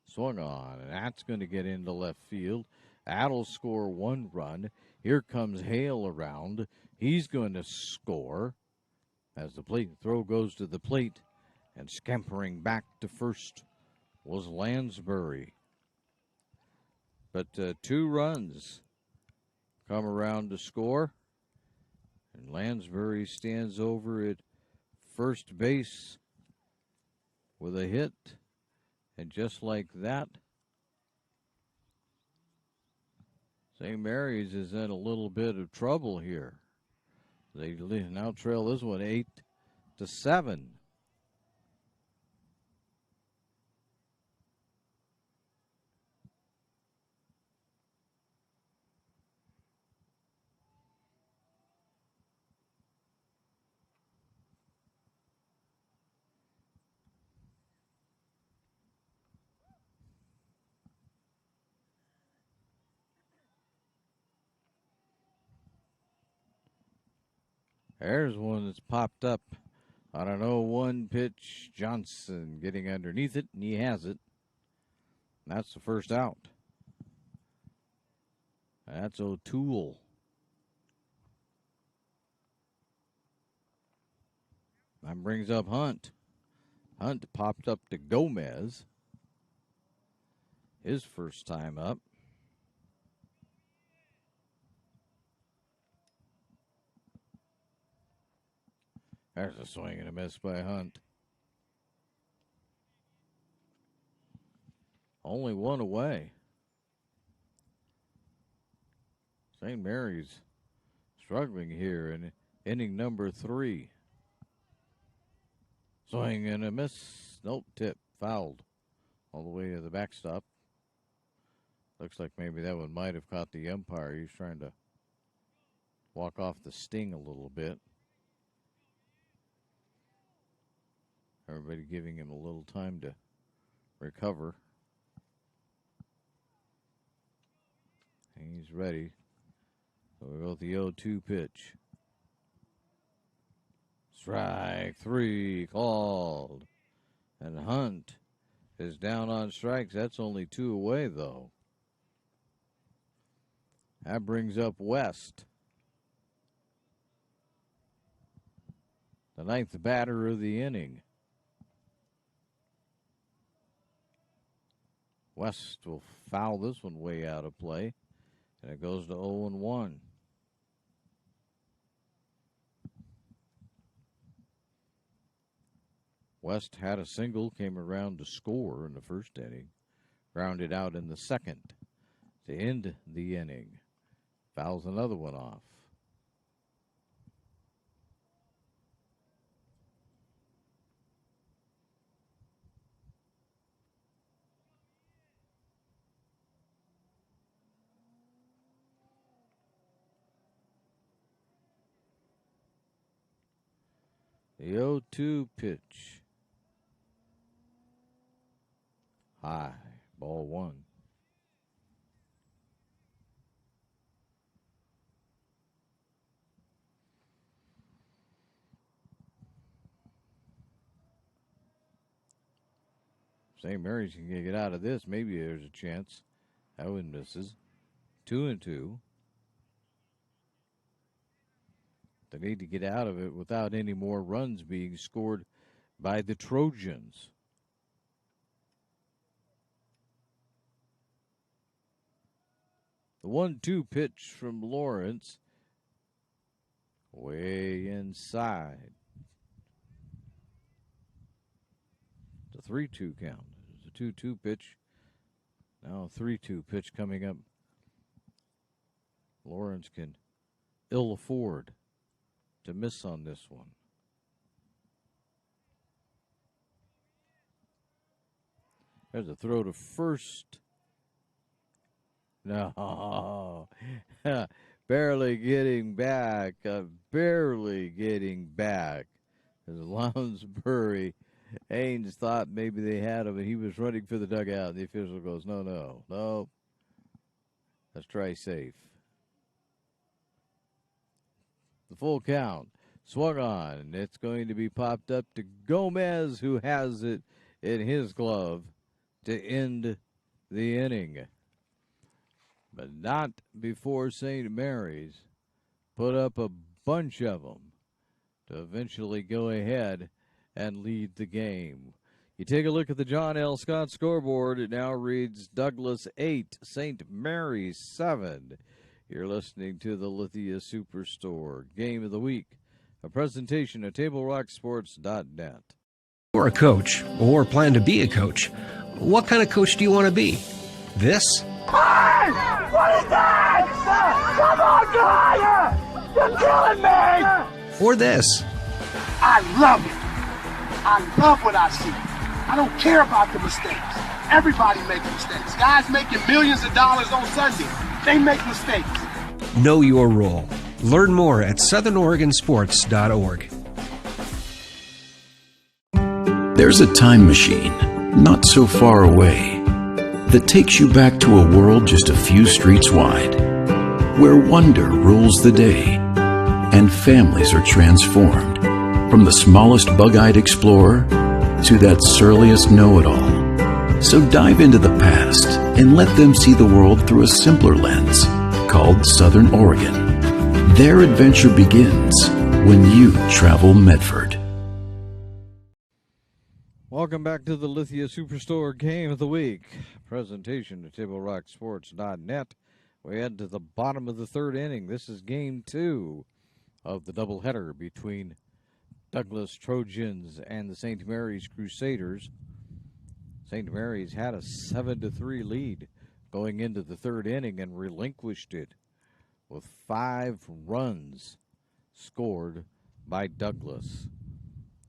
Speaker 1: swung on, and that's going to get into left field. That'll score 1 run. Here comes Hale around. He's going to score as the plate throw goes to the plate, and scampering back to first was Lansbury. But 2 runs come around to score, and Lansbury stands over at first base with a hit, and just like that, St. Mary's is in a little bit of trouble here. They now trail this one 8-7. There's one that's popped up on an 0-1 pitch. Johnson getting underneath it, and he has it. That's the first out. That's O'Toole. That brings up Hunt. Hunt popped up to Gomez. His first time up. There's a swing and a miss by Hunt. Only 1 away. St. Mary's struggling here in inning number 3. Swing and a miss. Nope, tip. Fouled all the way to the backstop. Looks like maybe that one might have caught the umpire. He's trying to walk off the sting a little bit. Everybody giving him a little time to recover. And he's ready. So we go with the 0-2 pitch. Strike 3 called. And Hunt is down on strikes. That's only 2 away, though. That brings up West, the 9th batter of the inning. West will foul this one way out of play, and it goes to 0-1. West had a single, came around to score in the first inning, grounded out in the second to end the inning. Fouls another one off. The 0-2 pitch. High, ball one. St. Mary's can get out of this. Maybe there's a chance. That one misses. 2-2. They need to get out of it without any more runs being scored by the Trojans. The 1-2 pitch from Lawrence. Way inside. The 3-2 count. There's a 2-2 pitch. Now a 3-2 pitch coming up. Lawrence can ill afford to miss on this one. There's a throw to first. No. Barely getting back. Barely getting back. As Lounsbury, Haynes thought maybe they had him, and he was running for the dugout. And the official goes, no. Let's try safe. The full count. Swung on. It's going to be popped up to Gomez, who has it in his glove to end the inning. But not before St. Mary's put up a bunch of them to eventually go ahead and lead the game. You take a look at the John L. Scott scoreboard. It now reads Douglas 8, St. Mary's 7. You're listening to the Lithia Superstore Game of the Week, a presentation of TableRockSports.net.
Speaker 11: You're a coach or plan to be a coach. What kind of coach do you want to be? This?
Speaker 12: Hey! What is that? Come on, Dwyer! You're killing me!
Speaker 11: Or this?
Speaker 12: I love it. I love what I see. I don't care about the mistakes. Everybody makes mistakes. Guys making millions of dollars on Sunday, they make mistakes.
Speaker 11: Know your role. Learn more at southernoregonsports.org.
Speaker 13: There's a time machine, not so far away, that takes you back to a world just a few streets wide, where wonder rules the day, and families are transformed, from the smallest bug-eyed explorer to that surliest know-it-all. So dive into the past and let them see the world through a simpler lens, called Southern Oregon. Their adventure begins when you travel Medford.
Speaker 1: Welcome back to the Lithia Superstore Game of the Week. Presentation of TableRockSports.net. We head to the bottom of the third inning. This is game 2 of the doubleheader between Douglas Trojans and the St. Mary's Crusaders. St. Mary's had a 7-3 lead going into the third inning and relinquished it with 5 runs scored by Douglas.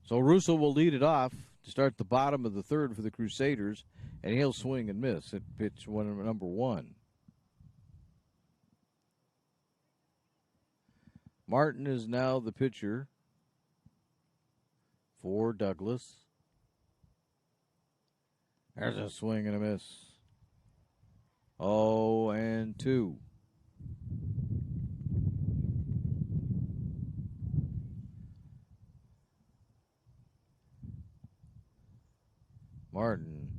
Speaker 1: So Russo will lead it off to start the bottom of the third for the Crusaders, and he'll swing and miss at pitch number 1. Martin is now the pitcher for Douglas. There's a swing and a miss. 0-2. Martin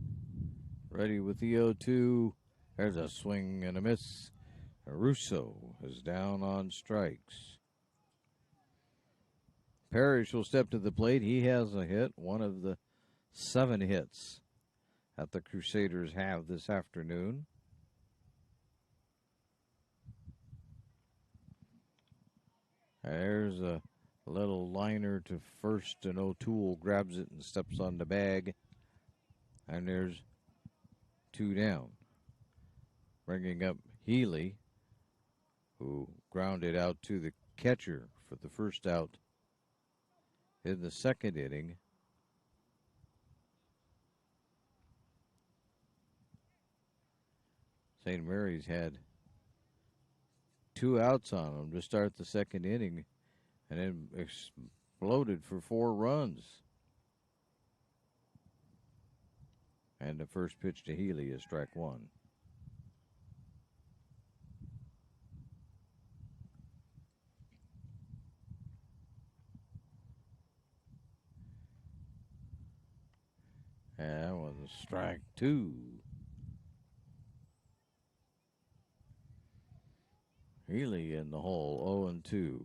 Speaker 1: ready with the 0-2. There's a swing and a miss. Russo is down on strikes. Parrish will step to the plate. He has a hit, one of the 7 hits that the Crusaders have this afternoon. There's a little liner to first, and O'Toole grabs it and steps on the bag. And there's 2 down. Bringing up Healy, who grounded out to the catcher for the first out in the second inning. St. Mary's had 2 outs on them to start the second inning and then exploded for 4 runs. And the first pitch to Healy is strike 1. And that was a strike 2. Healy in the hole, 0-2.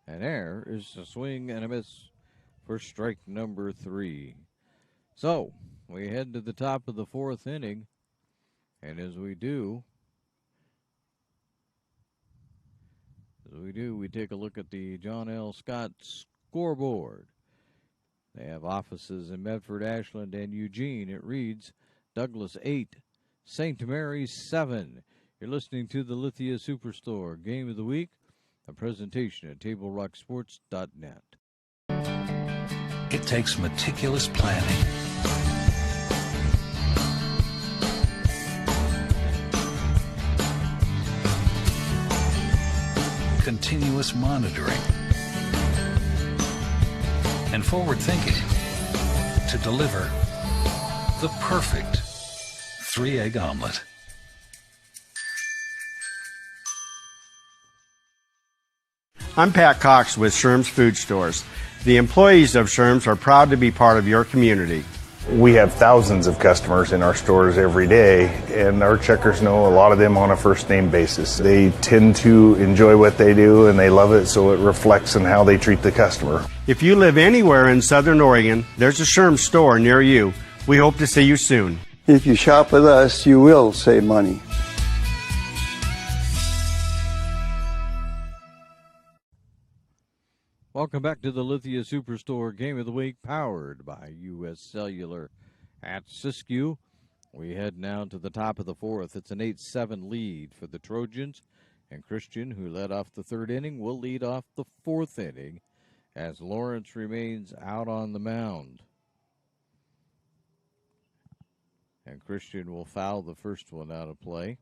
Speaker 1: And there is a swing and a miss for strike number 3. So we head to the top of the 4th inning. And as we do, we take a look at the John L. Scott scoreboard. They have offices in Medford, Ashland, and Eugene. It reads Douglas 8, St. Mary's 7. You're listening to the Lithia Superstore Game of the Week, a presentation at TableRockSports.net.
Speaker 11: It takes meticulous planning, continuous monitoring, and forward thinking to deliver the perfect 3-egg omelet.
Speaker 14: I'm Pat Cox with Sherm's Food Stores. The employees of Sherm's are proud to be part of your community.
Speaker 15: We have thousands of customers in our stores every day, and our checkers know a lot of them on a first-name basis. They tend to enjoy what they do, and they love it, so it reflects in how they treat the customer.
Speaker 14: If you live anywhere in Southern Oregon, there's a Sherm's store near you. We hope to see you soon.
Speaker 16: If you shop with us, you will save money.
Speaker 1: Welcome back to the Lithia Superstore Game of the Week, powered by U.S. Cellular at Siskiyou. We head now to the top of the 4th. It's an 8-7 lead for the Trojans. And Christian, who led off the 3rd inning, will lead off the 4th inning as Lawrence remains out on the mound. And Christian will foul the first one out of play.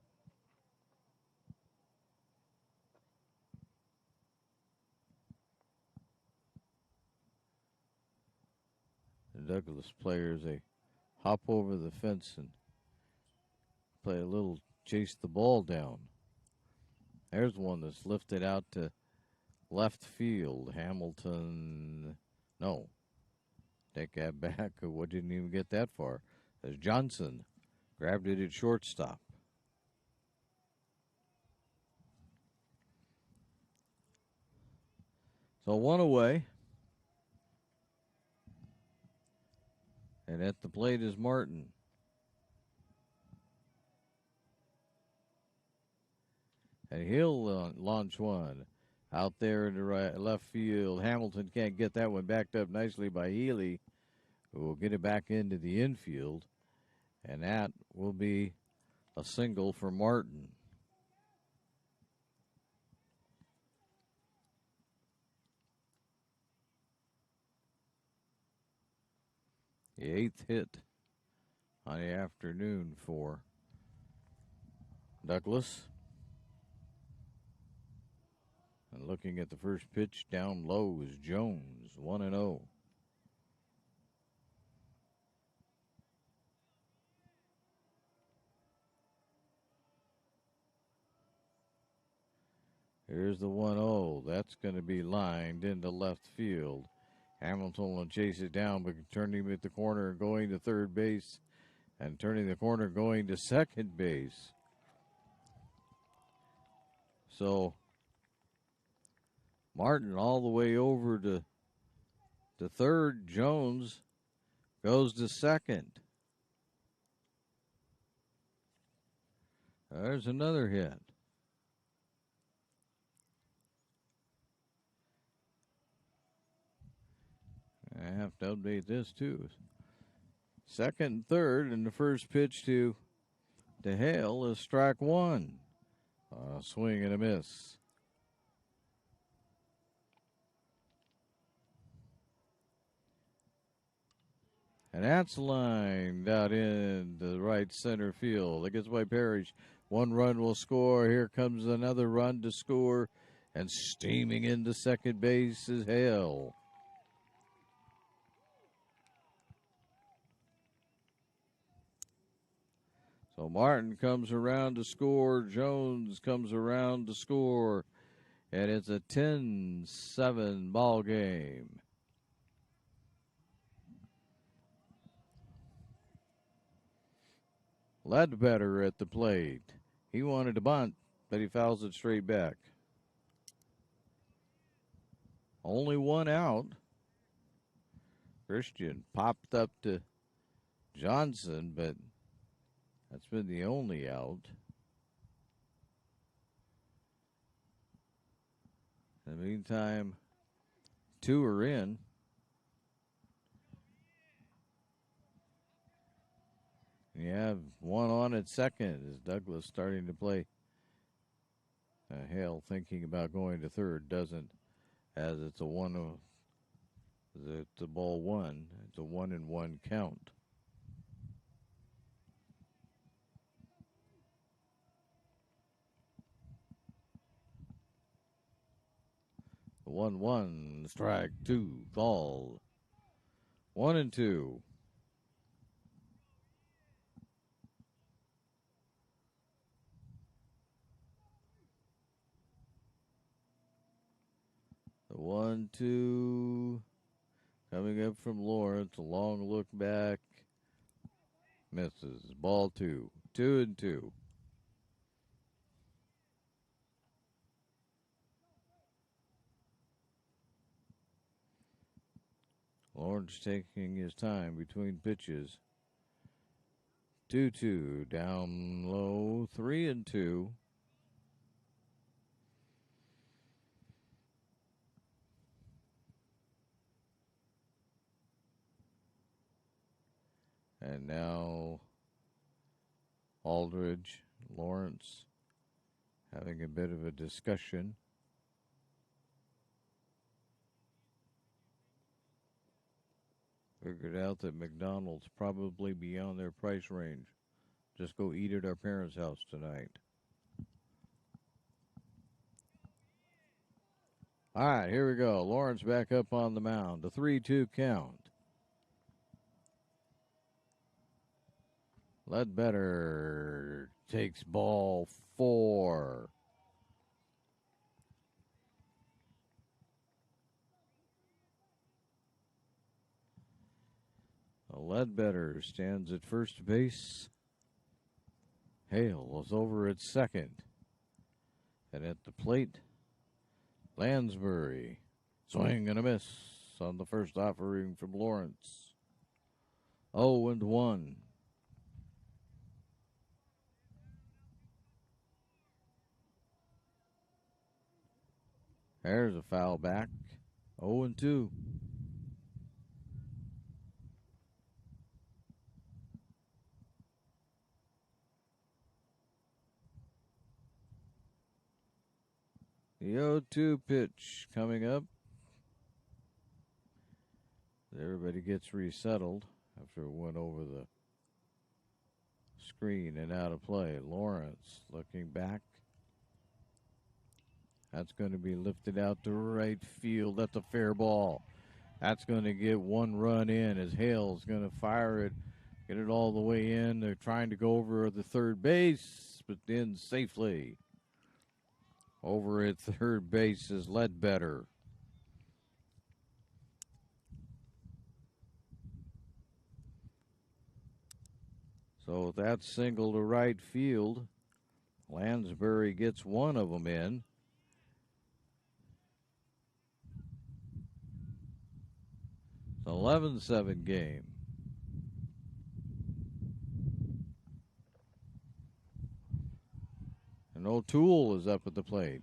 Speaker 1: The Douglas players, they hop over the fence and play a little chase the ball down. There's one that's lifted out to left field. Hamilton, no. Take that back. What, didn't even get that far. As Johnson grabbed it at shortstop. So 1 away. And at the plate is Martin. And he'll launch one out there in the left field. Hamilton can't get that one backed up nicely by Healy, who will get it back into the infield. And that will be a single for Martin. The 8th hit on the afternoon for Douglas. And looking at the first pitch, down low is Jones, 1-0. Here's the 1-0. That's going to be lined into left field. Hamilton will chase it down, but turning him at the corner and going to third base, and turning the corner going to second base. So Martin all the way over to to third. Jones goes to second. There's another hit. I have to update this too. Second and third, and the first pitch to Hale is strike one. Swing and a miss. And that's lined out in the right center field. It gets by Parrish. One run will score. Here comes another run to score. And steaming into second base is Hale. So Martin comes around to score. Jones comes around to score. And it's a 10-7 ball game. Ledbetter at the plate. He wanted to bunt, but he fouls it straight back. Only one out. Christian popped up to Johnson, but that's been the only out. In the meantime, two are in. You have one on at second as Douglas starting to play. Hale thinking about going to third, doesn't, as it's a ball one. It's a 1-1 count. The 1-1, strike two, called. 1-2. The 1-2 coming up from Lawrence. A long look back. Misses. Ball two. 2-2. Lawrence taking his time between pitches. 2-2. Down low. 3-2. And now Aldridge, Lawrence having a bit of a discussion. Figured out that McDonald's probably beyond their price range. Just go eat at our parents' house tonight. All right, here we go. Lawrence back up on the mound. The 3-2 count. Ledbetter takes ball 4. Ledbetter stands at first base. Hale is over at second. And at the plate, Lansbury. Swing and a miss on the first offering from Lawrence. 0-1. There's a foul back. 0-2. The 0-2 pitch coming up. Everybody gets resettled after it went over the screen and out of play. Lawrence looking back. That's going to be lifted out to right field. That's a fair ball. That's going to get one run in as Hale's going to fire it, get it all the way in. They're trying to go over the third base, but in safely. Over at third base is Ledbetter. So that single to right field. Lansbury gets one of them in. 11-7 game. And O'Toole is up at the plate.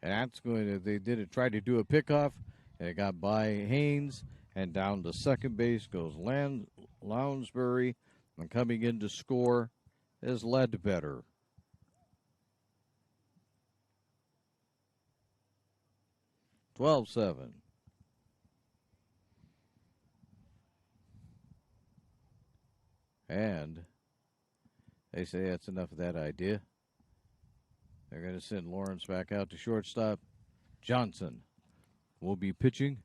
Speaker 1: And that's going to, they did it, tried to do a pickoff, and it got by Haynes, and down to second base goes Lounsbury, and coming in to score is Ledbetter. (12-7). And they say that's enough of that idea. They're going to send Lawrence back out to shortstop. Johnson will be pitching,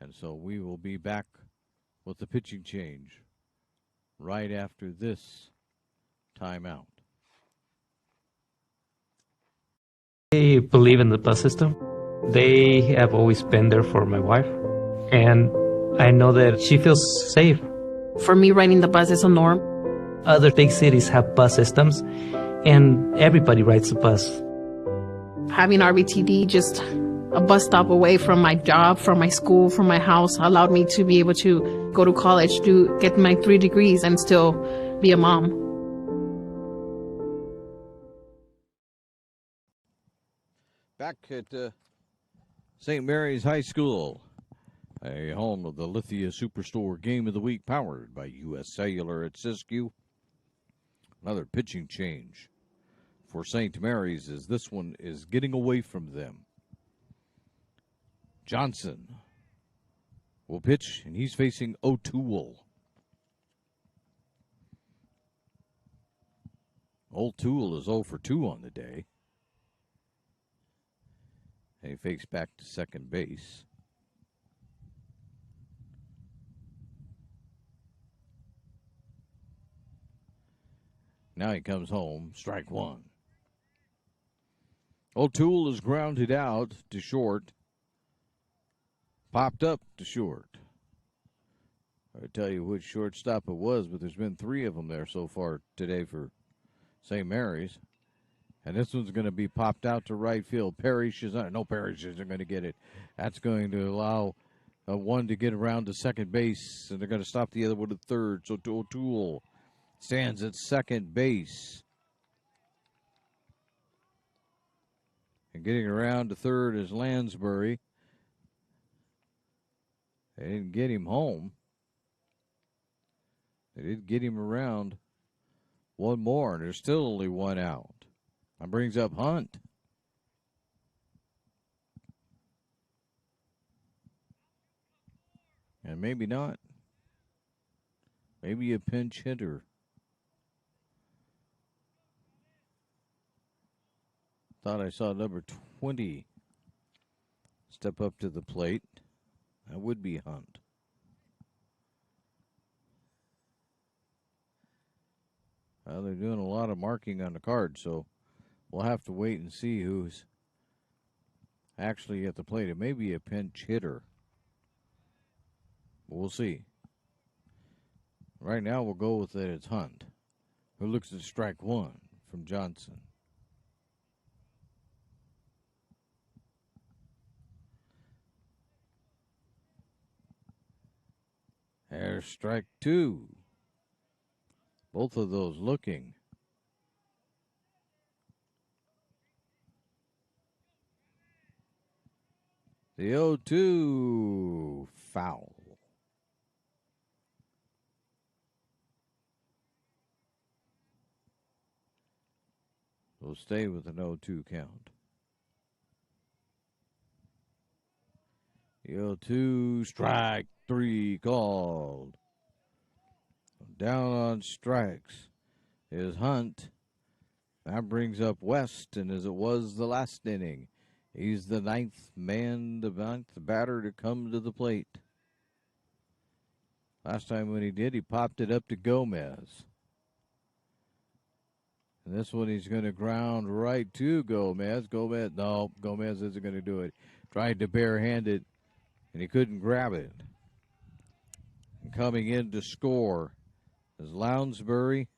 Speaker 1: and so we will be back with the pitching change right after this timeout.
Speaker 17: They believe in the bus system. They have always been there for my wife, and I know that she feels safe.
Speaker 18: For me, riding the bus is a norm.
Speaker 17: Other big cities have bus systems, and everybody rides the bus.
Speaker 18: Having RBTD, just a bus stop away from my job, from my school, from my house, allowed me to be able to go to college, to get my 3 degrees, and still be a mom.
Speaker 1: Back at St. Mary's High School, a home of the Lithia Superstore Game of the Week, powered by U.S. Cellular at Siskiyou. Another pitching change for St. Mary's as this one is getting away from them. Johnson will pitch, and he's facing O'Toole. O'Toole is 0 for 2 on the day. And he fakes back to second base. Now he comes home, strike one. O'Toole is grounded out to short. Popped up to short. I'll tell you which shortstop it was, but there's been 3 of them there so far today for St. Mary's. And this one's going to be popped out to right field. Parrish isn't going to get it. That's going to allow one to get around to second base, and they're going to stop the other one at third. So O'Toole stands at second base. And getting around to third is Lansbury. They didn't get him home. They did get him around one more, and there's still only one out. That brings up Hunt. And maybe not. Maybe a pinch hitter. Thought I saw number 20 step up to the plate. That would be Hunt. Well, they're doing a lot of marking on the card, so we'll have to wait and see who's actually at the plate. It may be a pinch hitter. We'll see. Right now, we'll go with it. It's Hunt, who looks at strike one from Johnson. There's strike two. Both of those looking. The 0-2 foul. We'll stay with an 0-2 count. The 0-2, strike three called. Down on strikes is Hunt. That brings up West, and as it was the last inning, he's the ninth batter to come to the plate. Last time when he did, he popped it up to Gomez. And this one he's going to ground right to Gomez. Gomez isn't going to do it. Tried to barehand it, and he couldn't grab it. And coming in to score is Lounsbury.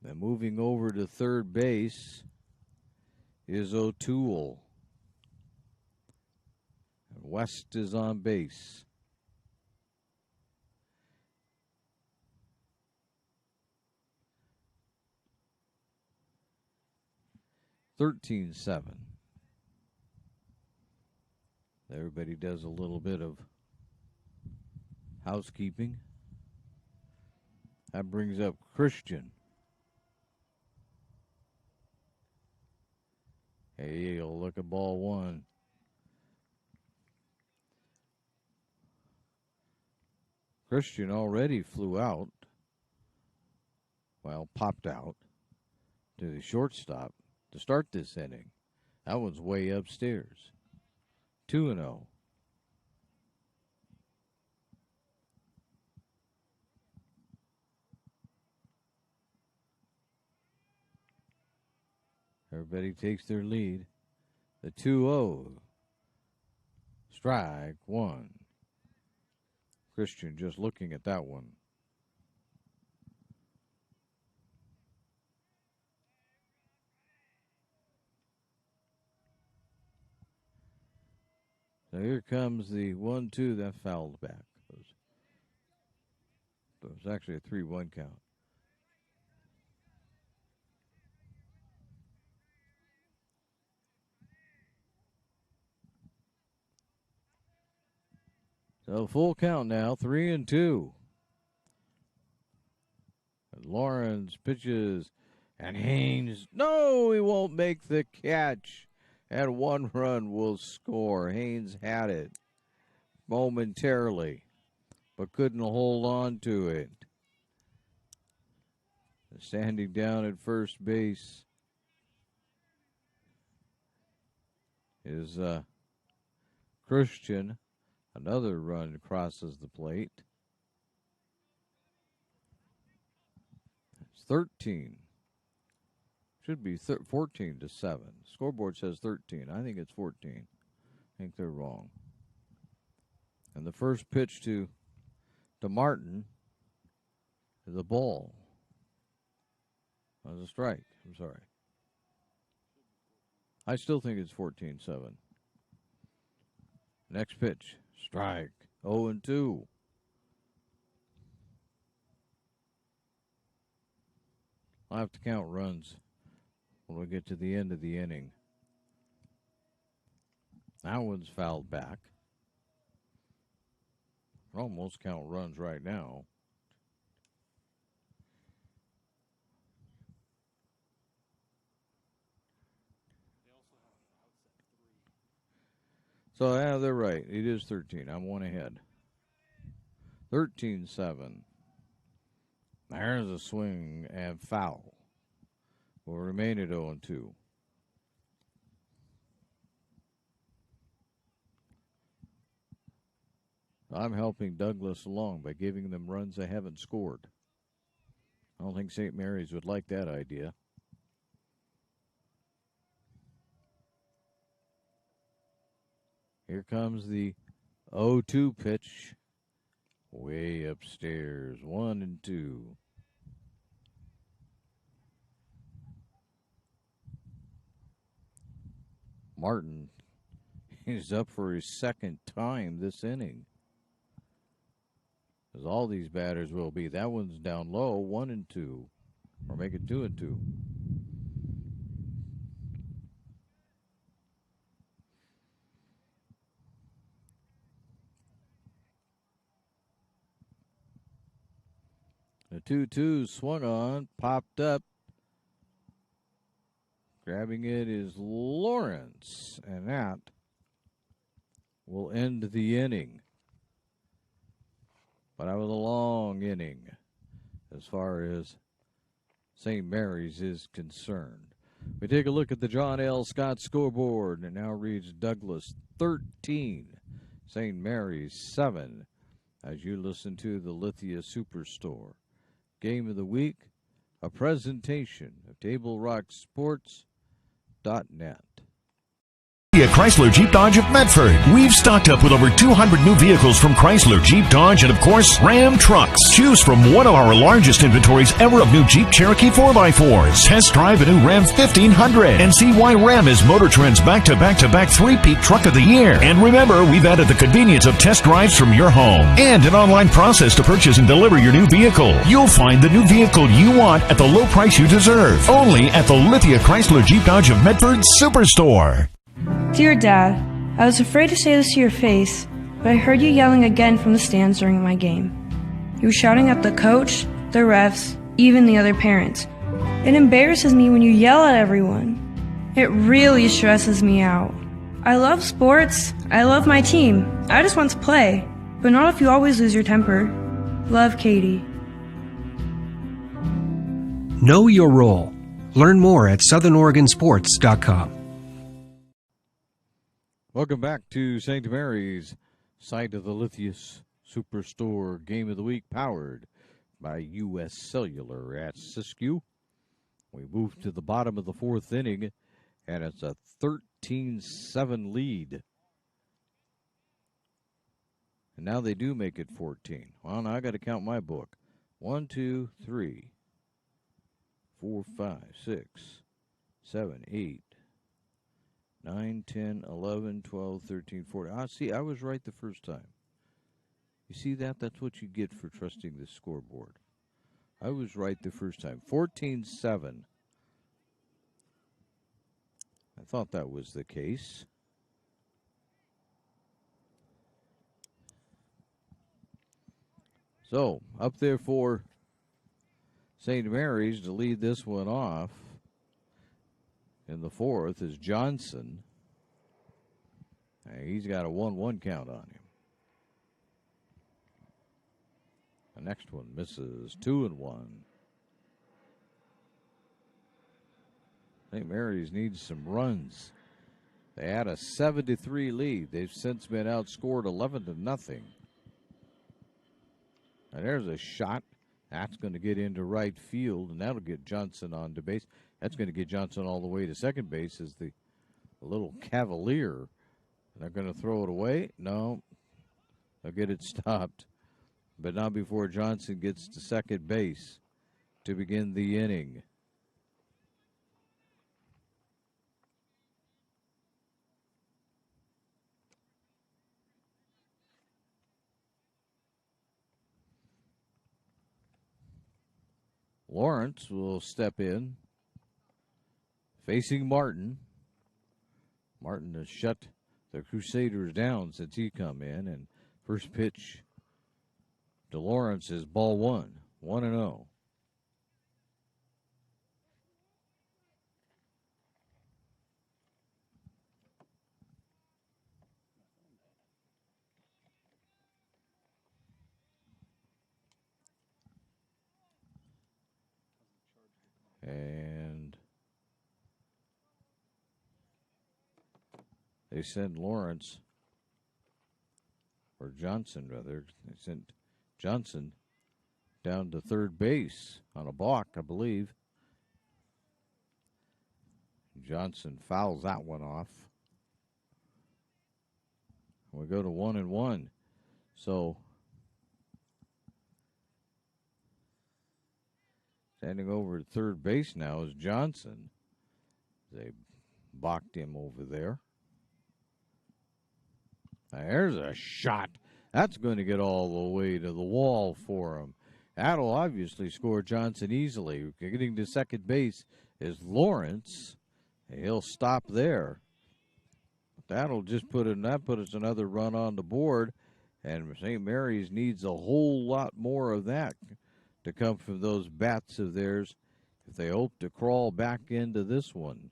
Speaker 1: Then moving over to third base is O'Toole. And West is on base. 13-7. Everybody does a little bit of housekeeping. That brings up Christian. Hey, you'll look at ball one. Christian already flew out. Well, popped out to the shortstop to start this inning. That one's way upstairs. 2-0. Everybody takes their lead. The 2-0. Strike one. Christian just looking at that one. So here comes the 1-2 that fouled back. It was actually a 3-1 count. So full count now, 3-2. And Lawrence pitches, and Haynes, no, he won't make the catch. And one run will score. Haynes had it momentarily, but couldn't hold on to it. Standing down at first base is Christian. Another run crosses the plate. It's 13. Should be 14-7. Scoreboard says 13. I think it's 14. I think they're wrong. And the first pitch to Martin is a ball. That was a strike. I'm sorry. I still think it's 14-7. Next pitch. Strike. 0-2. I'll have to count runs when we get to the end of the inning. That one's fouled back. Almost count runs right now. So, yeah, they're right. It is 13. I'm one ahead. 13-7. There's a swing and foul. Will remain at 0-2. I'm helping Douglas along by giving them runs they haven't scored. I don't think St. Mary's would like that idea. Here comes the 0-2 pitch. Way upstairs. 1-2. Martin is up for his second time this inning. As all these batters will be. That one's down low. 1-2. Or make it 2-2. The 2-2 swung on, popped up. Grabbing it is Lawrence, and that will end the inning. But that was a long inning as far as St. Mary's is concerned. We take a look at the John L. Scott scoreboard, and it now reads Douglas 13, St. Mary's 7, as you listen to the Lithia Superstore. Game of the week, a presentation of TableRockSports.net.
Speaker 19: Chrysler Jeep Dodge of Medford. We've stocked up with over 200 new vehicles from Chrysler, Jeep Dodge, and of course, Ram trucks. Choose from one of our largest inventories ever of new Jeep Cherokee 4x4s. Test drive a new Ram 1500 and see why Ram is Motor Trend's back-to-back three-peat truck of the year. And remember, we've added the convenience of test drives from your home and an online process to purchase and deliver your new vehicle. You'll find the new vehicle you want at the low price you deserve. Only at the Lithia Chrysler Jeep Dodge of Medford Superstore.
Speaker 20: Dear Dad, I was afraid to say this to your face, but I heard you yelling again from the stands during my game. You were shouting at the coach, the refs, even the other parents. It embarrasses me when you yell at everyone. It really stresses me out. I love sports, I love my team, I just want to play, but not if you always lose your temper. Love, Katie.
Speaker 11: Know your role. Learn more at southernoregonsports.com.
Speaker 1: Welcome back to St. Mary's, site of the Lithia Superstore Game of the Week, powered by U.S. Cellular at Siskiyou. We move to the bottom of the fourth inning, and it's a 13-7 lead. And now they do make it 14. Well, now I got to count my book. 1, 2, 3, 4, 5, 6, 7, 8. 9, 10, 11, 12, 13, 14. Ah, see, I was right the first time. You see that? That's what you get for trusting the scoreboard. I was right the first time. 14-7. I thought that was the case. So, up there for St. Mary's to lead this one off in the fourth is Johnson. He's got a 1-1 count on him. The next one misses 2-1. St. Mary's needs some runs. They had a 7-3 lead. They've since been outscored 11-0. And there's a shot. That's going to get into right field, and that'll get Johnson on to base. That's going to get Johnson all the way to second base as the little Cavalier. They're going to throw it away. No, they'll get it stopped. But not before Johnson gets to second base to begin the inning. Lawrence will step in, facing Martin. Martin has shut the Crusaders down since he come in, and first pitch to Lawrence is ball 1-0. And they send Lawrence, or Johnson rather, they sent Johnson down to third base on a balk, I believe. Johnson fouls that one off. We go to 1-1. So standing over at third base now is Johnson. They balked him over there. Now there's a shot. That's going to get all the way to the wall for him. That'll obviously score Johnson easily. Getting to second base is Lawrence. He'll stop there. That'll just put us another run on the board, and St. Mary's needs a whole lot more of that to come from those bats of theirs if they hope to crawl back into this one.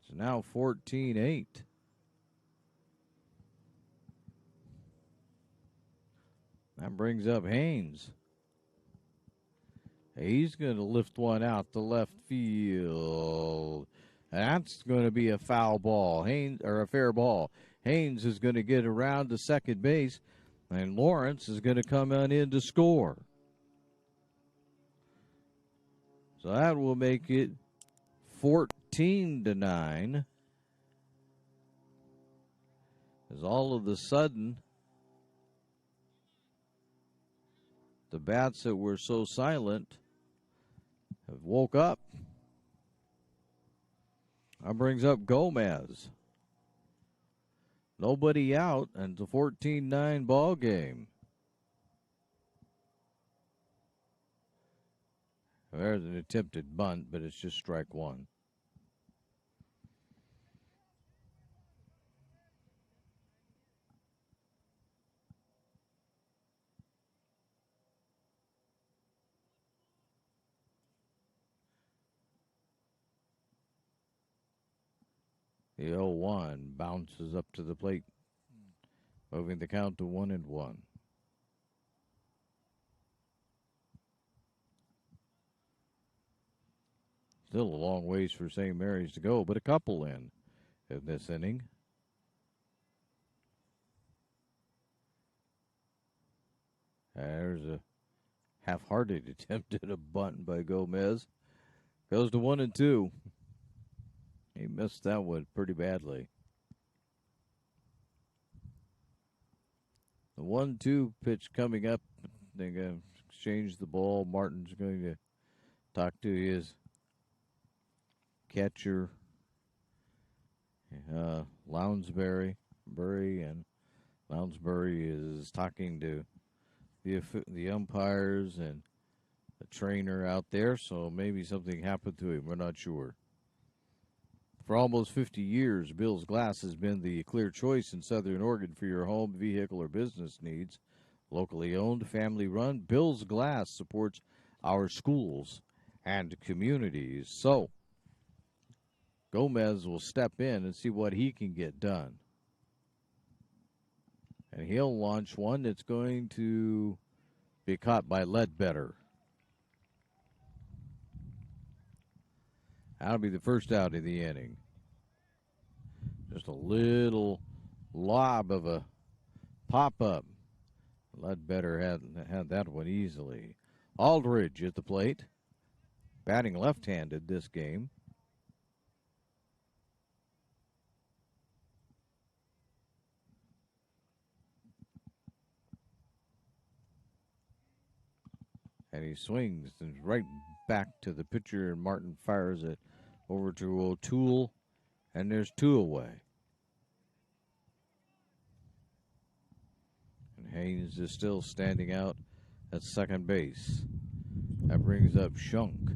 Speaker 1: It's now 14-8. That brings up Haynes. He's going to lift one out to left field. That's going to be a foul ball. Haynes, or a fair ball. Haynes is going to get around to second base, and Lawrence is going to come on in to score. So that will make it 14-8. 14-9. As all of a sudden, the bats that were so silent have woke up. That brings up Gomez. Nobody out, and it's a 14-9 ball game. There's an attempted bunt, but it's just strike one. The 0-1 bounces up to the plate, moving the count to 1-1. Still a long ways for St. Mary's to go, but a couple in this inning. There's a half-hearted attempt at a bunt by Gomez. Goes to 1-2. He missed that one pretty badly. The 1-2 pitch coming up. They're going to exchange the ball. Martin's going to talk to his catcher, Lounsbury. And Lounsbury is talking to the umpires and the trainer out there, so maybe something happened to him. We're not sure. For almost 50 years, Bill's Glass has been the clear choice in Southern Oregon for your home, vehicle, or business needs. Locally owned, family run, Bill's Glass supports our schools and communities. So, Gomez will step in and see what he can get done. And he'll launch one that's going to be caught by Ledbetter. That'll be the first out of the inning. Just a little lob of a pop-up. Ledbetter had that one easily. Aldridge at the plate. Batting left-handed this game. And he swings and right back to the pitcher, and Martin fires it over to O'Toole, and there's two away. And Haynes is still standing out at second base. That brings up Shunk.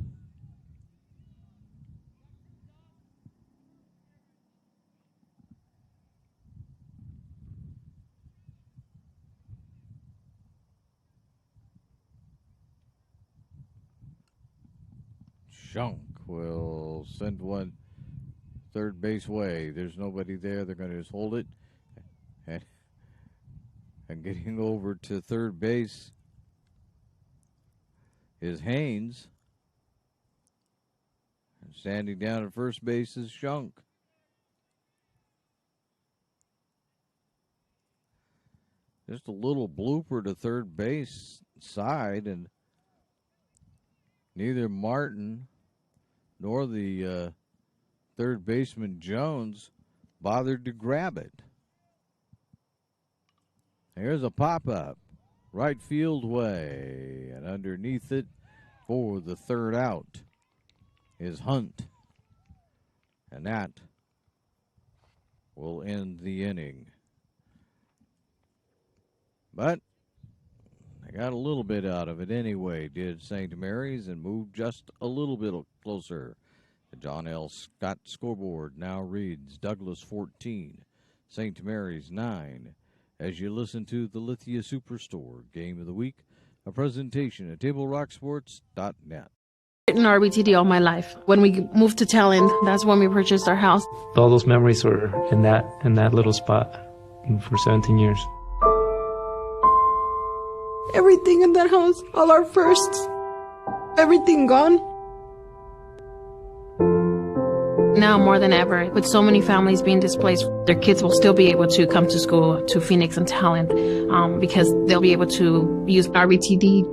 Speaker 1: Shunk will send one third base way. There's nobody there. They're going to just hold it. And getting over to third base is Haynes. And standing down at first base is Shunk. Just a little blooper to third base side, and neither Martin nor the third baseman Jones bothered to grab it. Here's a pop-up, right field way, and underneath it for the third out is Hunt. And that will end the inning. But I got a little bit out of it anyway, did St. Mary's, and moved just a little bit closer. The John L. Scott scoreboard now reads Douglas 14, St. Mary's 9. As you listen to the Lithia Superstore Game of the Week, a presentation at TableRockSports.net.
Speaker 18: In RBTD all my life. When we moved to Talent, that's when we purchased our house.
Speaker 17: All those memories were in that little spot for 17 years.
Speaker 20: Everything in that house, all our firsts, everything gone.
Speaker 18: Now more than ever, with so many families being displaced, their kids will still be able to come to school to Phoenix and Talent because they'll be able to use RBTD.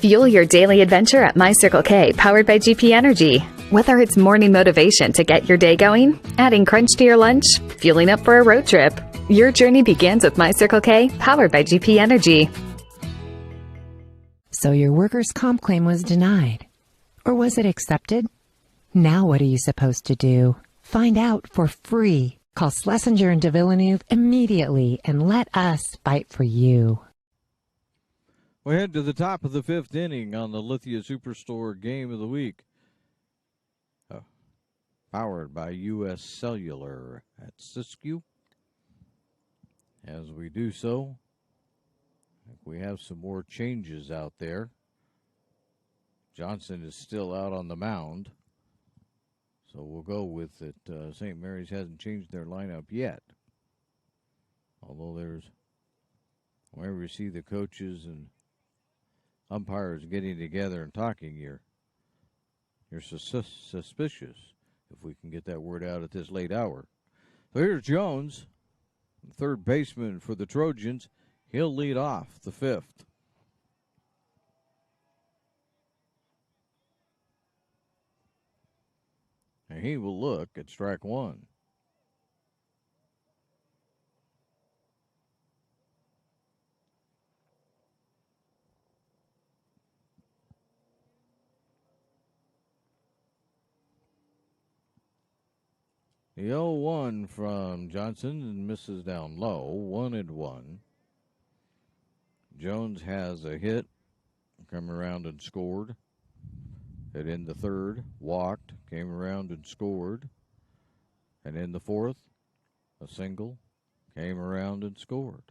Speaker 5: Fuel your daily adventure at My Circle K, powered by GP Energy. Whether it's morning motivation to get your day going, adding crunch to your lunch, fueling up for a road trip, your journey begins with My Circle K, powered by GP Energy.
Speaker 21: So your workers' comp claim was denied. Or was it accepted? Now what are you supposed to do? Find out for free. Call Schlesinger and de Villeneuve immediately and let us fight for you.
Speaker 1: We head to the top of the fifth inning on the Lithia Superstore Game of the Week. Powered by U.S. Cellular at Siskiyou. As we do so, I think we have some more changes out there. Johnson is still out on the mound. So we'll go with it. St. Mary's hasn't changed their lineup yet. Although whenever you see the coaches and umpires getting together and talking, you're suspicious, if we can get that word out at this late hour. So here's Jones, third baseman for the Trojans. He'll lead off the fifth. And he will look at strike one. The 0-1 from Johnson and misses down low, 1-1. Jones has a hit, come around and scored. Hit in the third, walked, came around and scored. And in the fourth, a single, came around and scored.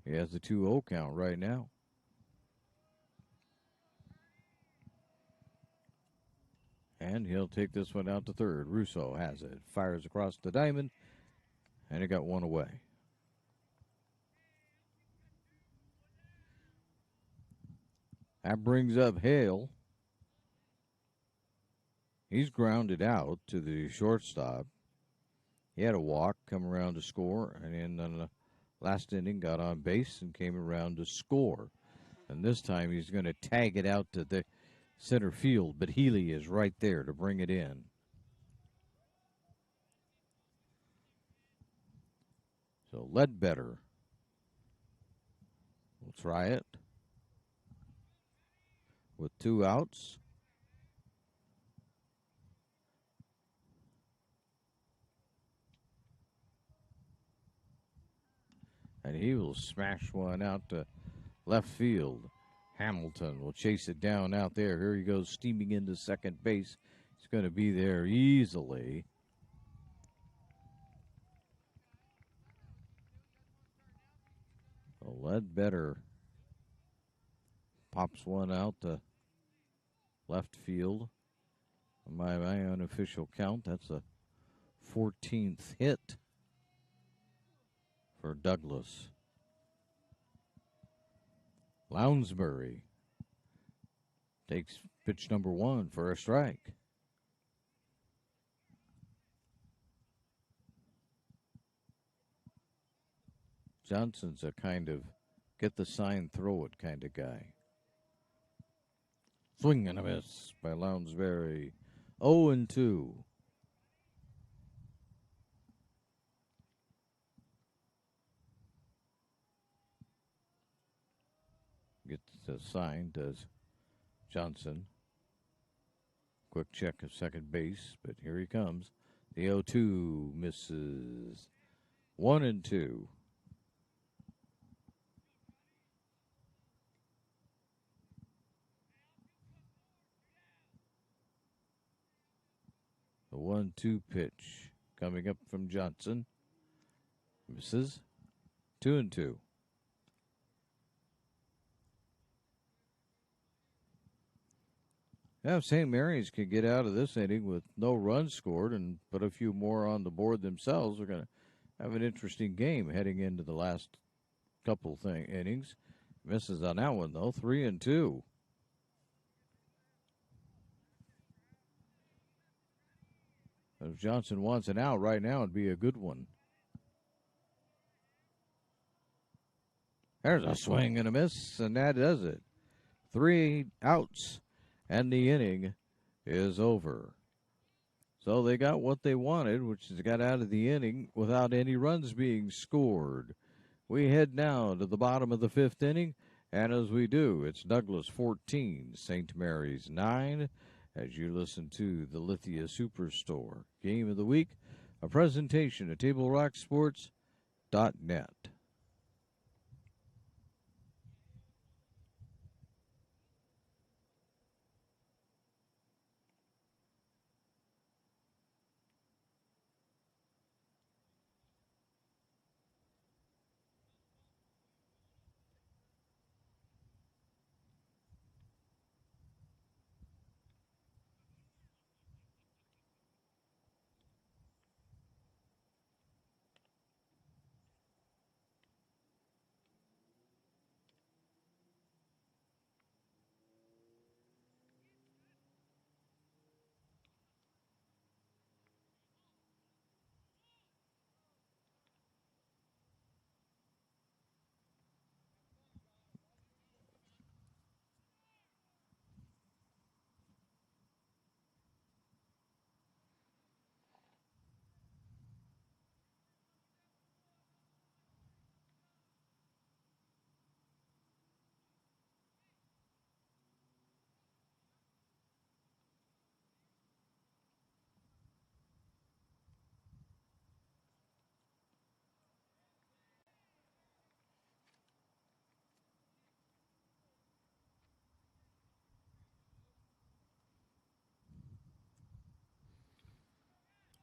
Speaker 1: He has the 2-0 count right now. And he'll take this one out to third. Russo has it. Fires across the diamond. And it got one away. That brings up Hale. He's grounded out to the shortstop. He had a walk, come around to score, and in the last inning got on base and came around to score. And this time he's going to tag it out to the center field, but Healy is right there to bring it in. So Ledbetter will try it with 2 outs. And he will smash one out to left field. Hamilton will chase it down out there. Here he goes, steaming into second base. He's going to be there easily. So Ledbetter pops one out to left field. My unofficial count, that's a 14th hit for Douglas. Lounsbury takes pitch number 1 for a strike. Johnson's a kind of get the sign, throw it kind of guy. Swing and a miss by Lounsbury. 0-2. Gets the sign, does Johnson. Quick check of second base, but here he comes. The 0-2 misses. 1-2. The 1-2 pitch coming up from Johnson. Misses. 2-2. Now, if St. Mary's can get out of this inning with no runs scored and put a few more on the board themselves, we're going to have an interesting game heading into the last couple innings. Misses on that one, though. 3-2. If Johnson wants an out right now, it'd be a good one. There's a swing and a miss, and that does it. 3 outs, and the inning is over. So they got what they wanted, which is got out of the inning without any runs being scored. We head now to the bottom of the 5th inning, and as we do, it's Douglas 14, St. Mary's 9, as you listen to the Lithia Superstore Game of the Week, a presentation of TableRockSports.net.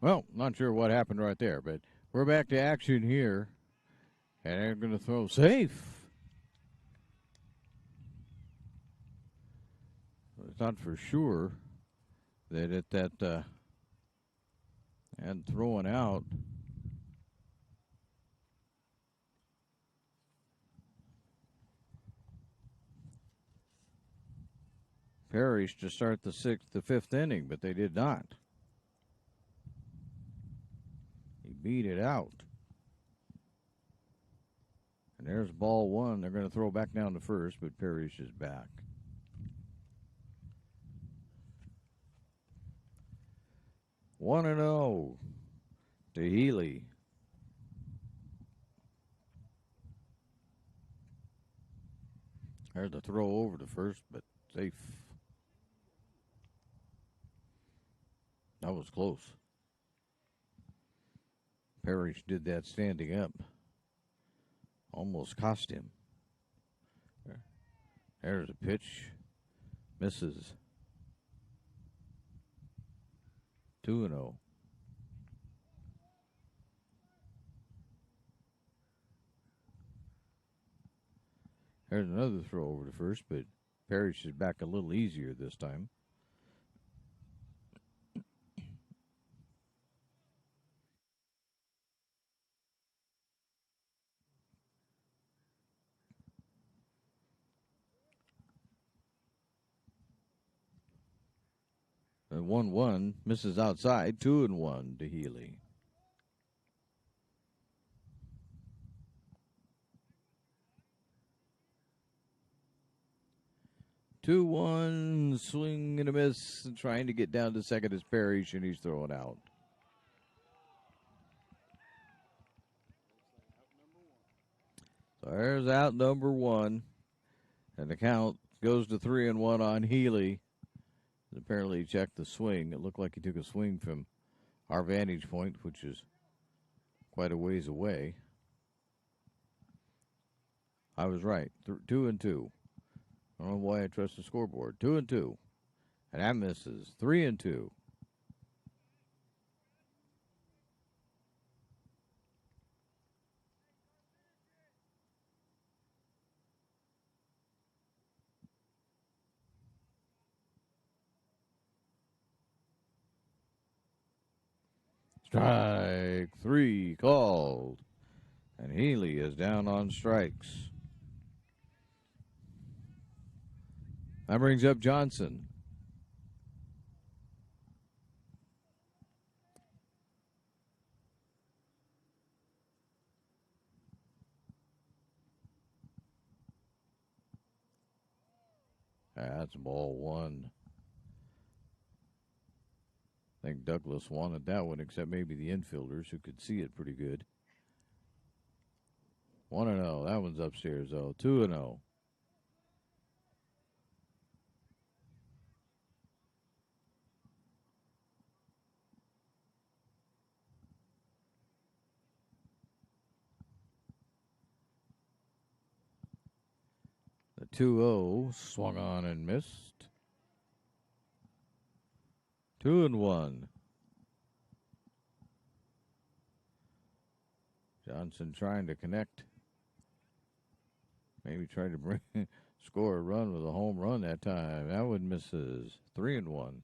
Speaker 1: Well, not sure what happened right there, but we're back to action here. And they're going to throw safe. I thought for sure that and throwing out. Parrish to start the 5th inning, but they did not. He beat it out. And there's ball 1. They're going to throw back down to first, but Parrish is back. One and 0 to Healy. There's the throw over to first, but safe. That was close. Parrish did that standing up. Almost cost him. There's a pitch. Misses. 2-0. There's another throw over to first, but Parrish is back a little easier this time. And 1-1 misses outside. 2-1 to Healy. Two one swing and a miss, and trying to get down to second is Parrish, and he's throwing out. So there's out number 1, and the count goes to 3-1 on Healy. Apparently he checked the swing. It looked like he took a swing from our vantage point, which is quite a ways away. I was right. 2-2. I don't know why I trust the scoreboard. 2-2. And that misses. 3-2. Strike 3 called. And Healy is down on strikes. That brings up Johnson. That's ball one. I think Douglas wanted that one, except maybe the infielders who could see it pretty good. 1-0. That one's upstairs, though. 2-0. The 2-0 swung on and missed. 2-1. Johnson trying to connect. Maybe tried to score a run with a home run that time. That one misses. 3-1.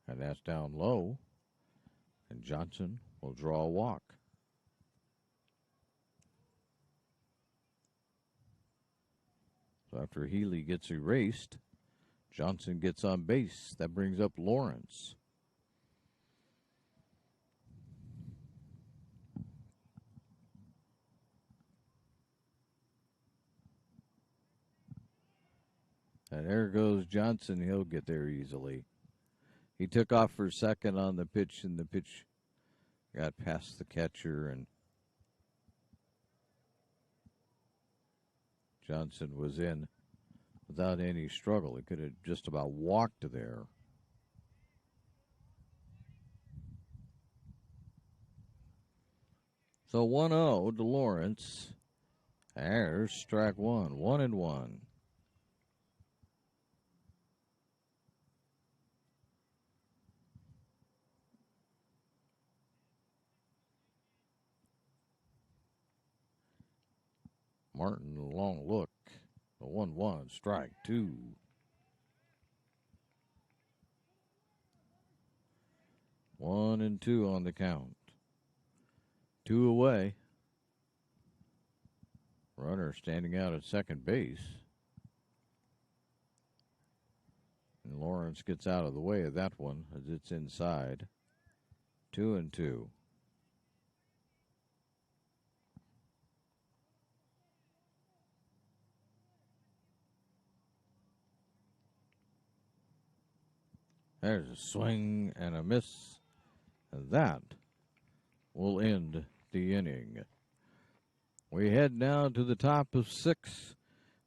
Speaker 1: And that's down low. And Johnson will draw a walk. So after Healy gets erased, Johnson gets on base. That brings up Lawrence. And there goes Johnson. He'll get there easily. He took off for second on the pitch, and the pitch got past the catcher, and Johnson was in without any struggle. He could have just about walked there. So 1-0 to Lawrence. There's strike one. 1-1. Martin, a long look. The 1-1, strike two. One and two on the count. 2 away. Runner standing out at second base. And Lawrence gets out of the way of that one as it's inside. 2-2. There's a swing and a miss. And that will end the inning. We head now to the top of 6.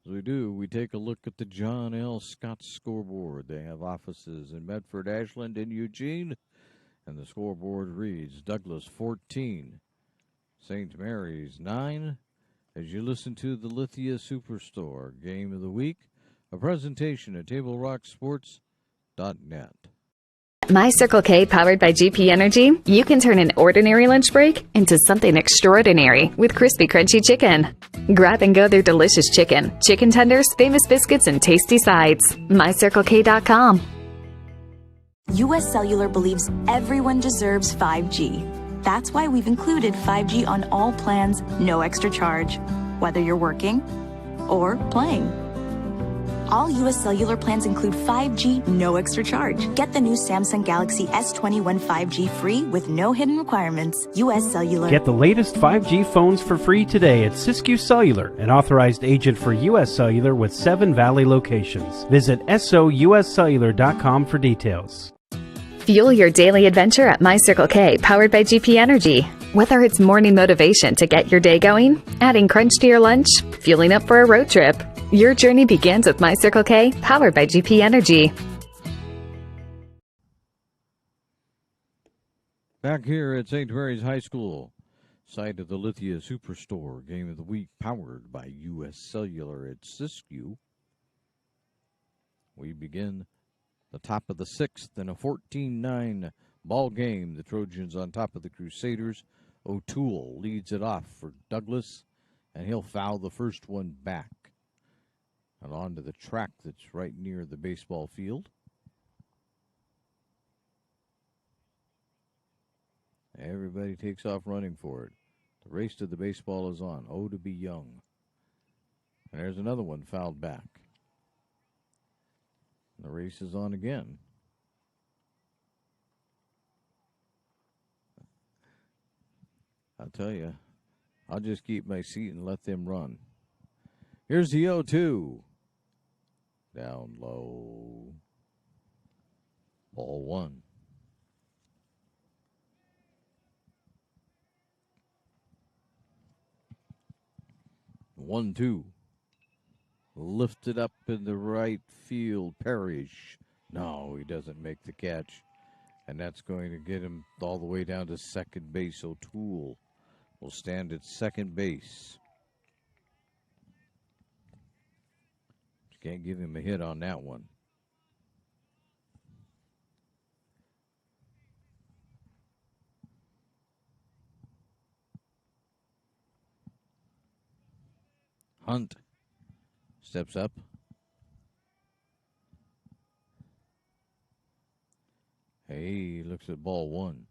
Speaker 1: As we do, we take a look at the John L. Scott scoreboard. They have offices in Medford, Ashland, and Eugene. And the scoreboard reads Douglas 14, St. Mary's 9. As you listen to the Lithia Superstore Game of the Week, a presentation at TableRockSports.net.
Speaker 5: My Circle K, powered by GP Energy, you can turn an ordinary lunch break into something extraordinary with crispy, crunchy chicken. Grab and go their delicious chicken, chicken tenders, famous biscuits, and tasty sides. MyCircleK.com.
Speaker 6: U.S. Cellular believes everyone deserves 5G. That's why we've included 5G on all plans, no extra charge, whether you're working or playing. All U.S. Cellular plans include 5G, no extra charge. Get the new Samsung Galaxy S21 5G free with no hidden requirements. U.S. Cellular.
Speaker 7: Get the latest 5G phones for free today at Siskiyou Cellular, an authorized agent for U.S. Cellular with 7 Valley locations. Visit souscellular.com for details.
Speaker 5: Fuel your daily adventure at My Circle K, powered by GP Energy. Whether it's morning motivation to get your day going, adding crunch to your lunch, fueling up for a road trip, your journey begins with My Circle K, powered by GP Energy.
Speaker 1: Back here at St. Mary's High School, site of the Lithia Superstore Game of the Week, powered by U.S. Cellular at Siskiyou. We begin the top of the 6th in a 14-9 ball game. The Trojans on top of the Crusaders. O'Toole leads it off for Douglas, and he'll foul the first one back and onto the track that's right near the baseball field. Everybody takes off running for it. The race to the baseball is on. Oh, to be young. And there's another one fouled back. The race is on again. I'll tell you, I'll just keep my seat and let them run. Here's the 0-2. Down low. Ball one. One, two. Lifted up in the right field. Parrish. No, he doesn't make the catch. And that's going to get him all the way down to second base. O'Toole will stand at second base. You can't give him a hit on that one. Hunt steps up. Hey, he looks at ball one.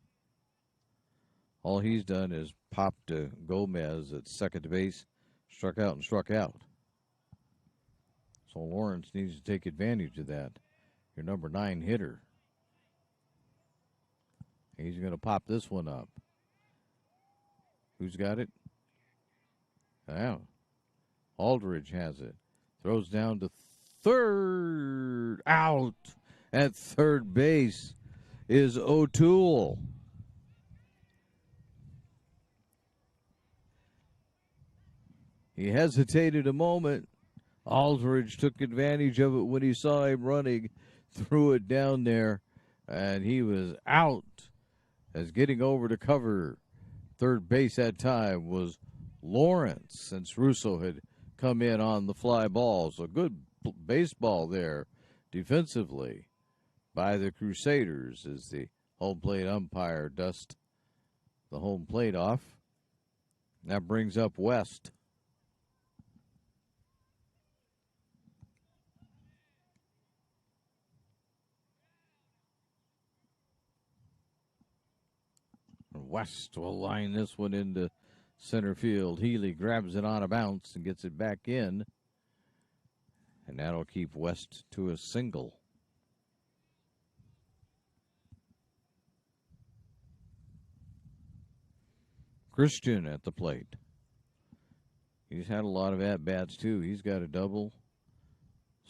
Speaker 1: All he's done is popped Gomez at second base, struck out and struck out. So Lawrence needs to take advantage of that. Your number 9 hitter. He's going to pop this one up. Who's got it? Wow. Aldridge has it. Throws down to third. Out at third base is O'Toole. He hesitated a moment. Aldridge took advantage of it when he saw him running, threw it down there, and he was out. As getting over to cover third base that time was Lawrence, since Russo had come in on the fly ball. So good baseball there defensively by the Crusaders as the home plate umpire dusts the home plate off. That brings up West. West will line this one into center field. Healy grabs it on a bounce and gets it back in. And that'll keep West to a single. Christian at the plate. He's had a lot of at-bats too. He's got a double,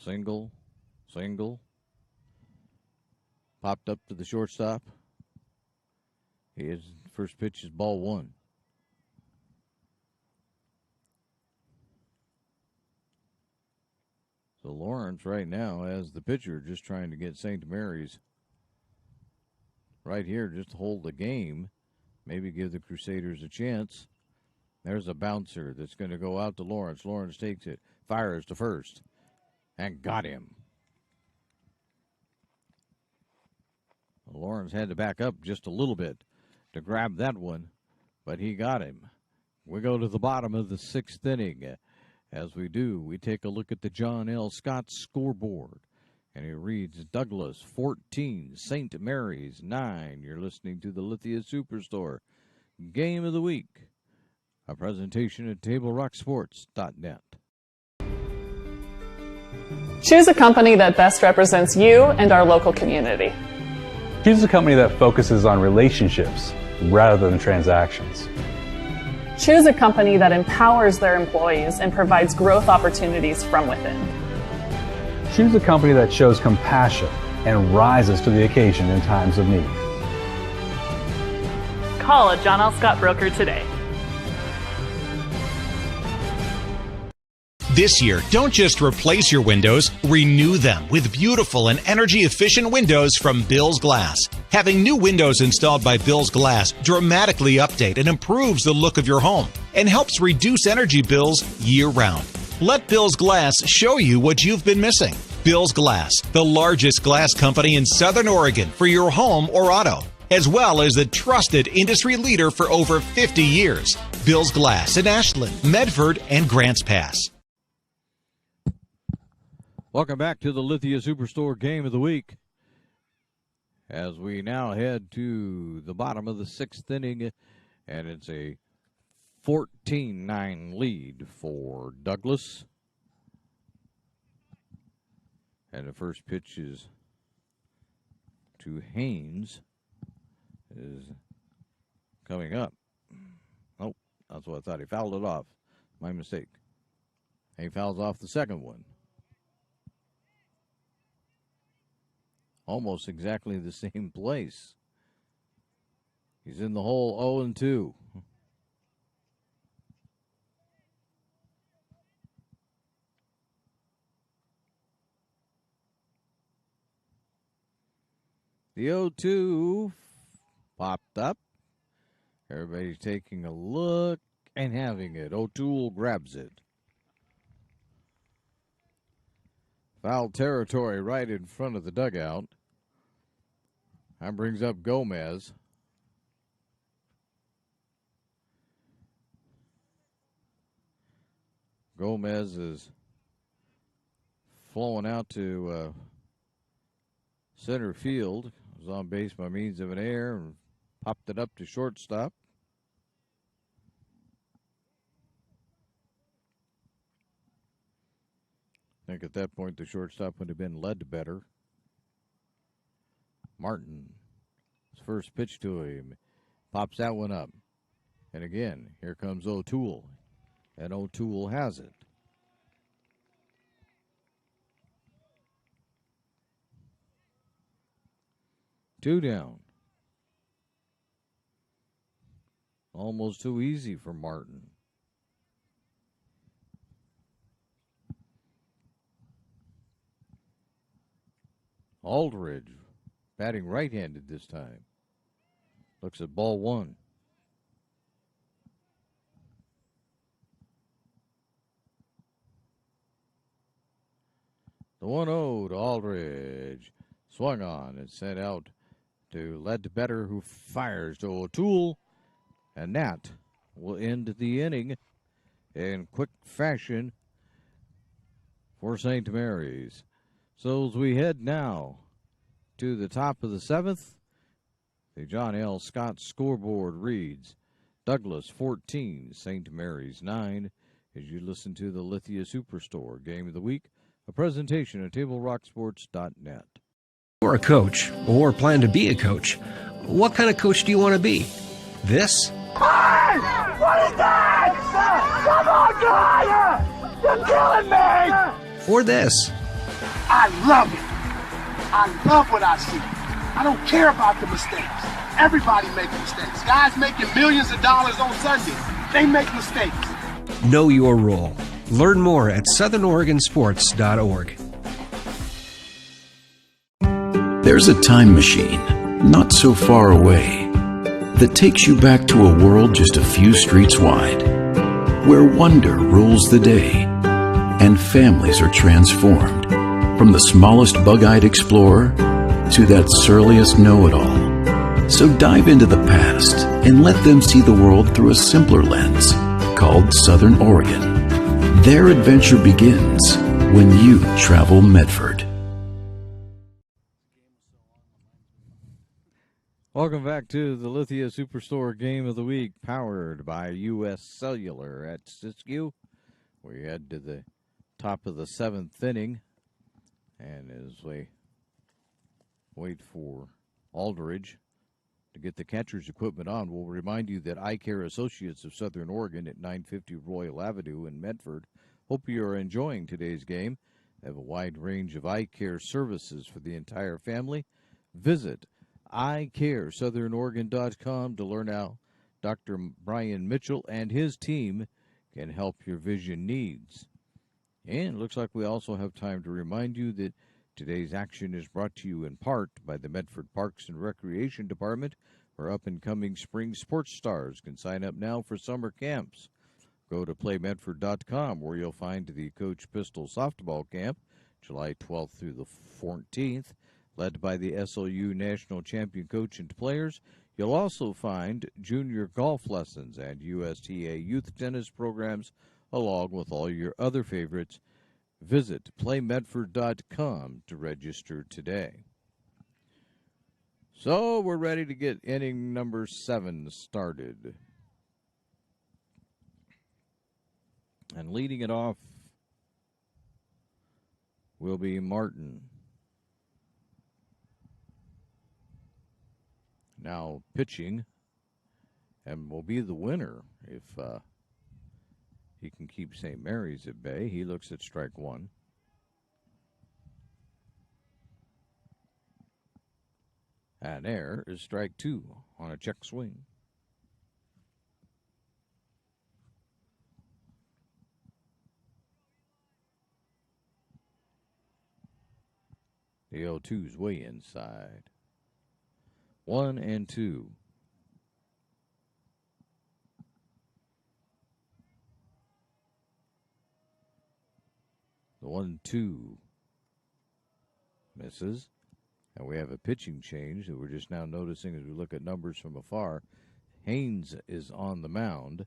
Speaker 1: single, single. Popped up to the shortstop. His first pitch is ball one. So Lawrence right now as the pitcher just trying to get St. Mary's right here just to hold the game. Maybe give the Crusaders a chance. There's a bouncer that's going to go out to Lawrence. Lawrence takes it, fires to first, and got him. Lawrence had to back up just a little bit to grab that one, but he got him. We go to the bottom of the 6th inning. As we do, we take a look at the John L. Scott scoreboard, and it reads Douglas 14, St. Mary's 9. You're listening to the Lithia Superstore Game of the Week, a presentation at TableRockSports.net.
Speaker 2: Choose a company that best represents you and our local community.
Speaker 3: Choose a company that focuses on relationships rather than transactions.
Speaker 2: Choose a company that empowers their employees and provides growth opportunities from within.
Speaker 3: Choose a company that shows compassion and rises to the occasion in times of need.
Speaker 2: Call a John L. Scott broker today.
Speaker 4: This year, don't just replace your windows, renew them with beautiful and energy-efficient windows from Bill's Glass. Having new windows installed by Bill's Glass dramatically update and improves the look of your home and helps reduce energy bills year-round. Let Bill's Glass show you what you've been missing. Bill's Glass, the largest glass company in Southern Oregon for your home or auto, as well as the trusted industry leader for over 50 years. Bill's Glass in Ashland, Medford, and Grants Pass.
Speaker 1: Welcome back to the Lithia Superstore Game of the Week. As we now head to the bottom of the 6th inning, and it's a 14-9 lead for Douglas. And the first pitch is to Haynes, is coming up. That's what I thought. He fouled it off. My mistake. And he fouls off the second one. Almost exactly the same place. He's in the hole 0-2. The 0-2 popped up. Everybody's taking a look and having it. O'Toole grabs it. Foul territory right in front of the dugout. That brings up Gomez. Gomez is flowing out to center field. Was on base by means of an error and popped it up to shortstop. I think at that point the shortstop would have been led better. Martin, his first pitch to him, pops that one up. And again, here comes O'Toole. And O'Toole has it. Two down. Almost too easy for Martin. Aldridge batting right-handed this time. Looks at ball one. The 1-0 to Aldridge. Swung on and sent out to Ledbetter, who fires to O'Toole. And that will end the inning in quick fashion for St. Mary's. So as we head now to the top of the seventh, the John L. Scott scoreboard reads Douglas 14, St. Mary's 9, as you listen to the Lithia Superstore Game of the Week, a presentation of TableRockSports.net.
Speaker 11: You're a coach or plan to be a coach. What kind of coach do you want to be? This?
Speaker 12: Hey! What is that? Come on, guys! You're killing me!
Speaker 11: Or this?
Speaker 12: I love it. I love what I see. I don't care about the mistakes. Everybody makes mistakes. Guys making millions of dollars on Sunday, they make mistakes.
Speaker 11: Know your role. Learn more at southernoregonsports.org.
Speaker 13: There's a time machine, not so far away, that takes you back to a world just a few streets wide, where wonder rules the day, and families are transformed, from the smallest bug-eyed explorer to that surliest know-it-all. So dive into the past and let them see the world through a simpler lens, called Southern Oregon. Their adventure begins when you travel Medford.
Speaker 1: Welcome back to the Lithia Superstore Game of the Week, powered by U.S. Cellular at Siskiyou. We head to the top of the seventh inning, and as we wait for Aldridge to get the catcher's equipment on, we'll remind you that Eye Care Associates of Southern Oregon at 950 Royal Avenue in Medford hope you are enjoying today's game. They have a wide range of eye care services for the entire family. Visit eyecaresouthern.oregon.com to learn how Dr. Brian Mitchell and his team can help your vision needs. And it looks like we also have time to remind you that today's action is brought to you in part by the Medford Parks and Recreation Department, where up-and-coming spring sports stars can sign up now for summer camps. Go to playmedford.com, where you'll find the Coach Pistol Softball Camp, July 12th through the 14th, led by the SLU National Champion coach and players. You'll also find junior golf lessons and USTA youth tennis programs, along with all your other favorites. Visit playmedford.com to register today. So we're ready to get inning number 7 started. And leading it off will be Martin. Now pitching and will be the winner if he can keep St. Mary's at bay. He looks at strike one. And there is strike two on a check swing. The 0-2's way inside. 1 and 2. The 1-2 misses. And we have a pitching change that we're just now noticing as we look at numbers from afar. Haynes is on the mound.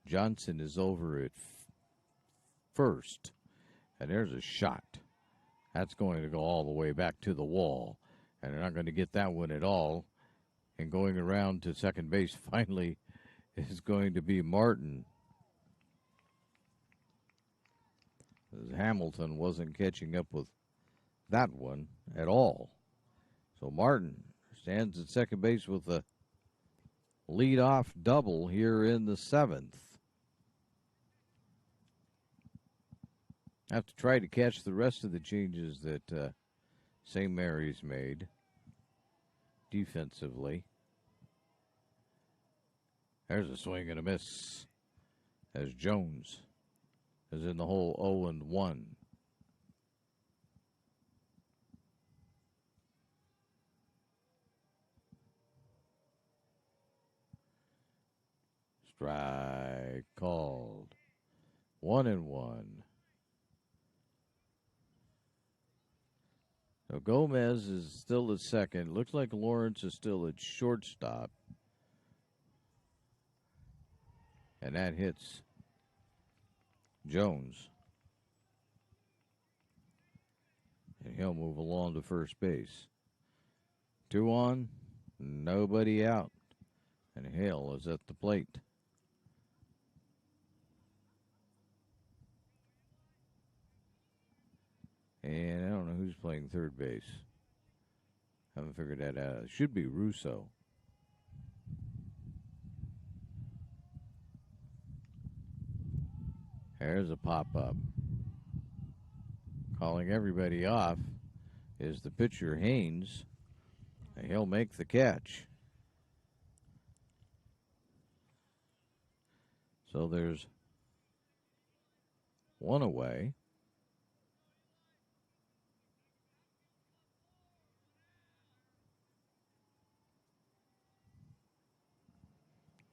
Speaker 1: Johnson is over at first. And there's a shot. That's going to go all the way back to the wall. And they're not going to get that one at all. And going around to second base finally is going to be Martin. As Hamilton wasn't catching up with that one at all. So Martin stands at second base with a leadoff double here in the seventh. Have to try to catch the rest of the changes that St. Mary's made defensively. There's a swing and a miss as Jones is in the hole 0-1. Strike called. 1-1. So Gomez is still at second. Looks like Lawrence is still at shortstop. And that hits Jones. And he'll move along to first base. 2 on, nobody out. And Hale is at the plate. And I don't know who's playing third base. Haven't figured that out. It should be Russo. There's a pop-up. Calling everybody off is the pitcher, Haynes. And he'll make the catch. So there's one away.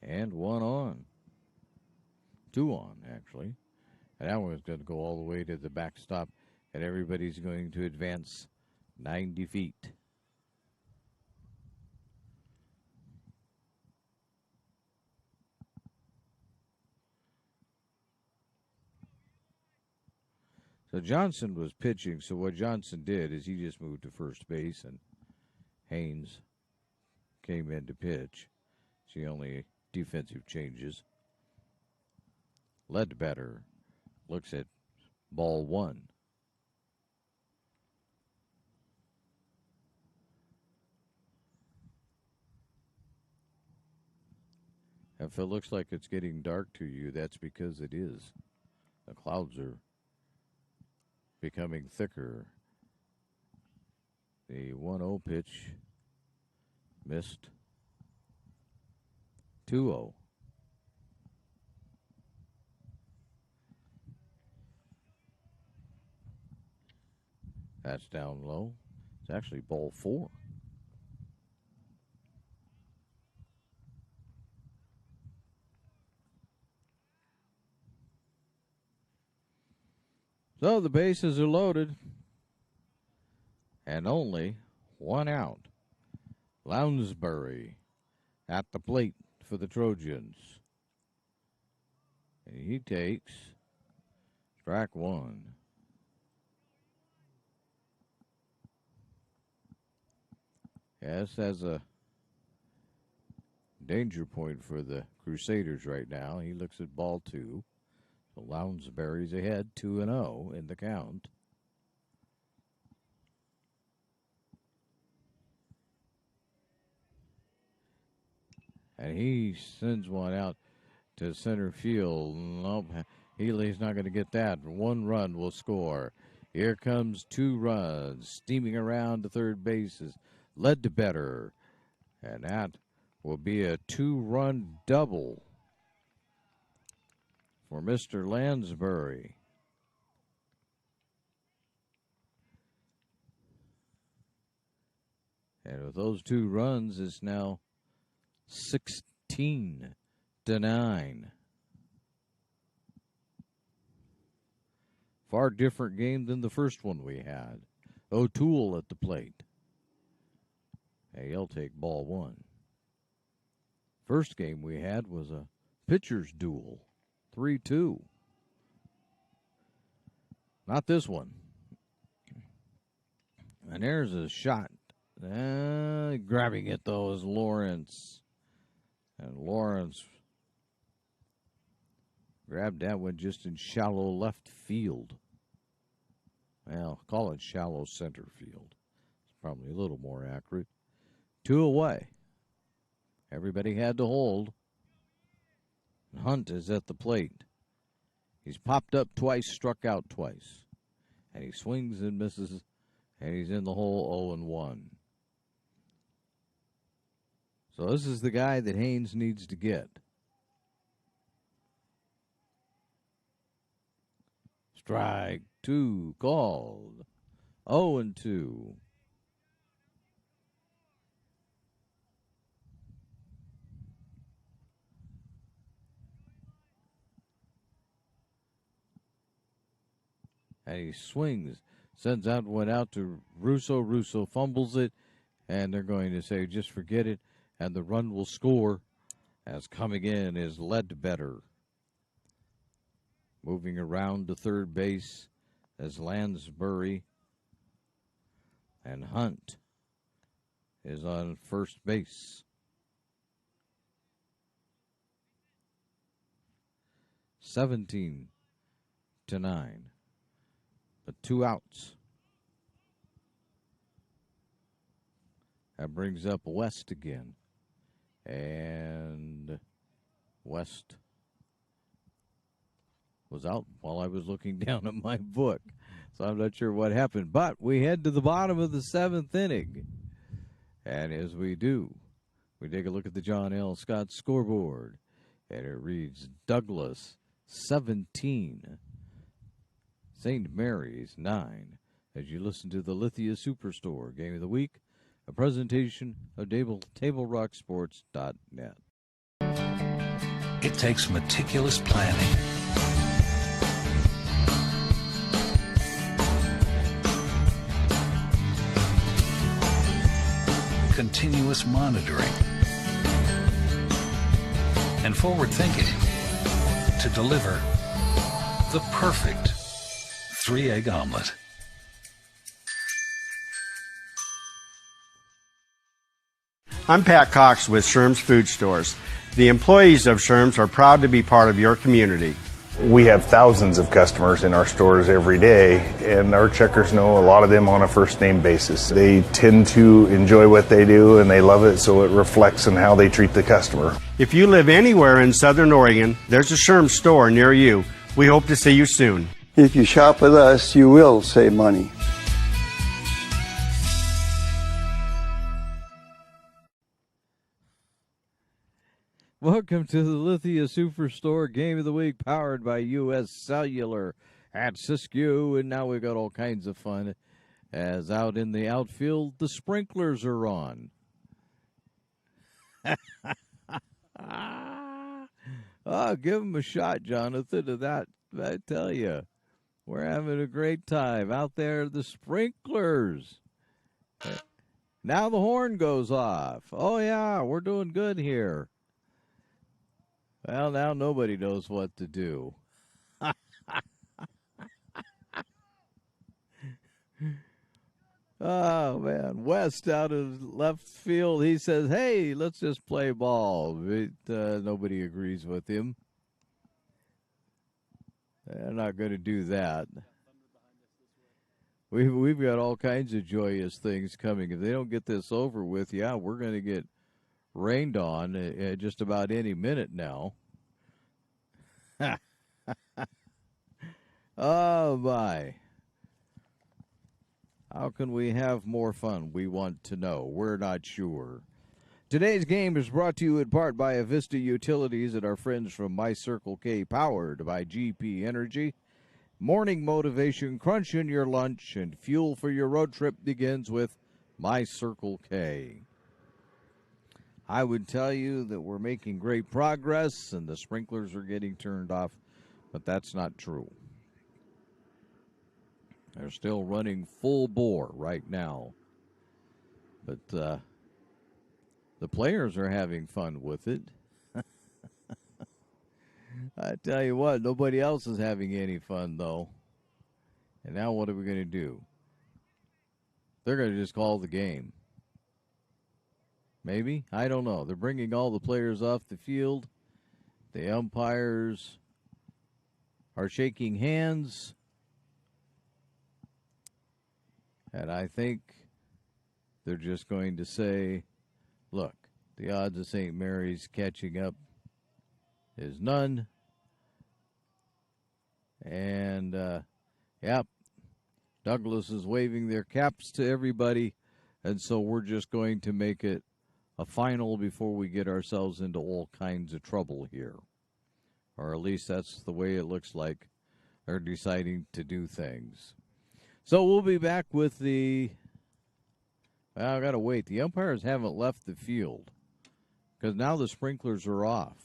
Speaker 1: And 1 on. 2 on, actually. And that one's going to go all the way to the backstop, and everybody's going to advance 90 feet. So Johnson was pitching, so what Johnson did is he just moved to first base, and Haynes came in to pitch. It's the only defensive changes. Ledbetter looks at ball 1. If it looks like it's getting dark to you, that's because it is. The clouds are becoming thicker. The 1-0 pitch missed. 2-0. That's down low. It's actually ball 4. So the bases are loaded. And only 1 out. Lounsbury at the plate for the Trojans. And he takes strike 1. Yes, that's a danger point for the Crusaders right now. He looks at ball 2. So Lounsbury's ahead 2-0 in the count. And he sends one out to center field. Nope, Healy's not going to get that. 1 run will score. Here comes 2 runs. Steaming around to third base is Ledbetter. And that will be a 2-run double for Mr. Lansbury. And with those 2 runs, it's now 16-9. Far different game than the first one we had. O'Toole at the plate. Hey, he'll take ball 1. First game we had was a pitcher's duel. 3-2. Not this one. And there's a shot. Grabbing it, though, is Lawrence. And Lawrence grabbed that one just in shallow left field. Well, call it shallow center field. It's probably a little more accurate. 2 away. Everybody had to hold. Hunt is at the plate. He's popped up twice, struck out twice. And he swings and misses, and he's in the hole 0-1. So this is the guy that Haynes needs to get. Strike 2 called. 0-2. And he swings, sends out one out to Russo. Russo fumbles it, and they're going to say, just forget it, and the run will score. As coming in is Ledbetter. Moving around to third base as Lansbury. And Hunt is on first base. 17-9. But 2 outs. That brings up West again. And West was out while I was looking down at my book. So I'm not sure what happened. But we head to the bottom of the 7th inning. And as we do, we take a look at the John L. Scott scoreboard. And it reads Douglas 17, St. Mary's 9. As you listen to the Lithia Superstore Game of the Week, a presentation of TableRockSports.net.
Speaker 19: It takes meticulous planning, continuous monitoring, and forward thinking to deliver the perfect 3-egg omelet.
Speaker 14: I'm Pat Cox with Sherm's Food Stores. The employees of Sherm's are proud to be part of your community.
Speaker 15: We have thousands of customers in our stores every day, and our checkers know a lot of them on a first-name basis. They tend to enjoy what they do, and they love it, so it reflects in how they treat the customer.
Speaker 14: If you live anywhere in Southern Oregon, there's a Sherm's store near you. We hope to see you soon.
Speaker 16: If you shop with us, you will save money.
Speaker 1: Welcome to the Lithia Superstore Game of the Week, powered by U.S. Cellular at Siskiyou. And now we've got all kinds of fun, as out in the outfield, the sprinklers are on. Oh, give them a shot, Jonathan, of that. I tell you, we're having a great time out there, the sprinklers. Now the horn goes off. Oh, yeah, we're doing good here. Well, now nobody knows what to do. Oh, man. West out of left field. He says, hey, let's just play ball. Nobody agrees with him. They're not going to do that. We've got all kinds of joyous things coming. If they don't get this over with, yeah, we're going to get rained on just about any minute now. Oh, my. How can we have more fun? We want to know. We're not sure. Today's game is brought to you in part by Avista Utilities and our friends from My Circle K, powered by GP Energy. Morning motivation, crunch in your lunch, and fuel for your road trip begins with My Circle K. I would tell you that we're making great progress and the sprinklers are getting turned off, but that's not true. They're still running full bore right now. But the players are having fun with it. I tell you what, nobody else is having any fun, though. And now what are we going to do? They're going to just call the game. Maybe? I don't know. They're bringing all the players off the field. The umpires are shaking hands. And I think they're just going to say, look, the odds of St. Mary's catching up is none. And, yep, Douglas is waving their caps to everybody. And so we're just going to make it a final before we get ourselves into all kinds of trouble here. Or at least that's the way it looks like they're deciding to do things. So we'll be back with the, well, I got to wait. The umpires haven't left the field because now the sprinklers are off.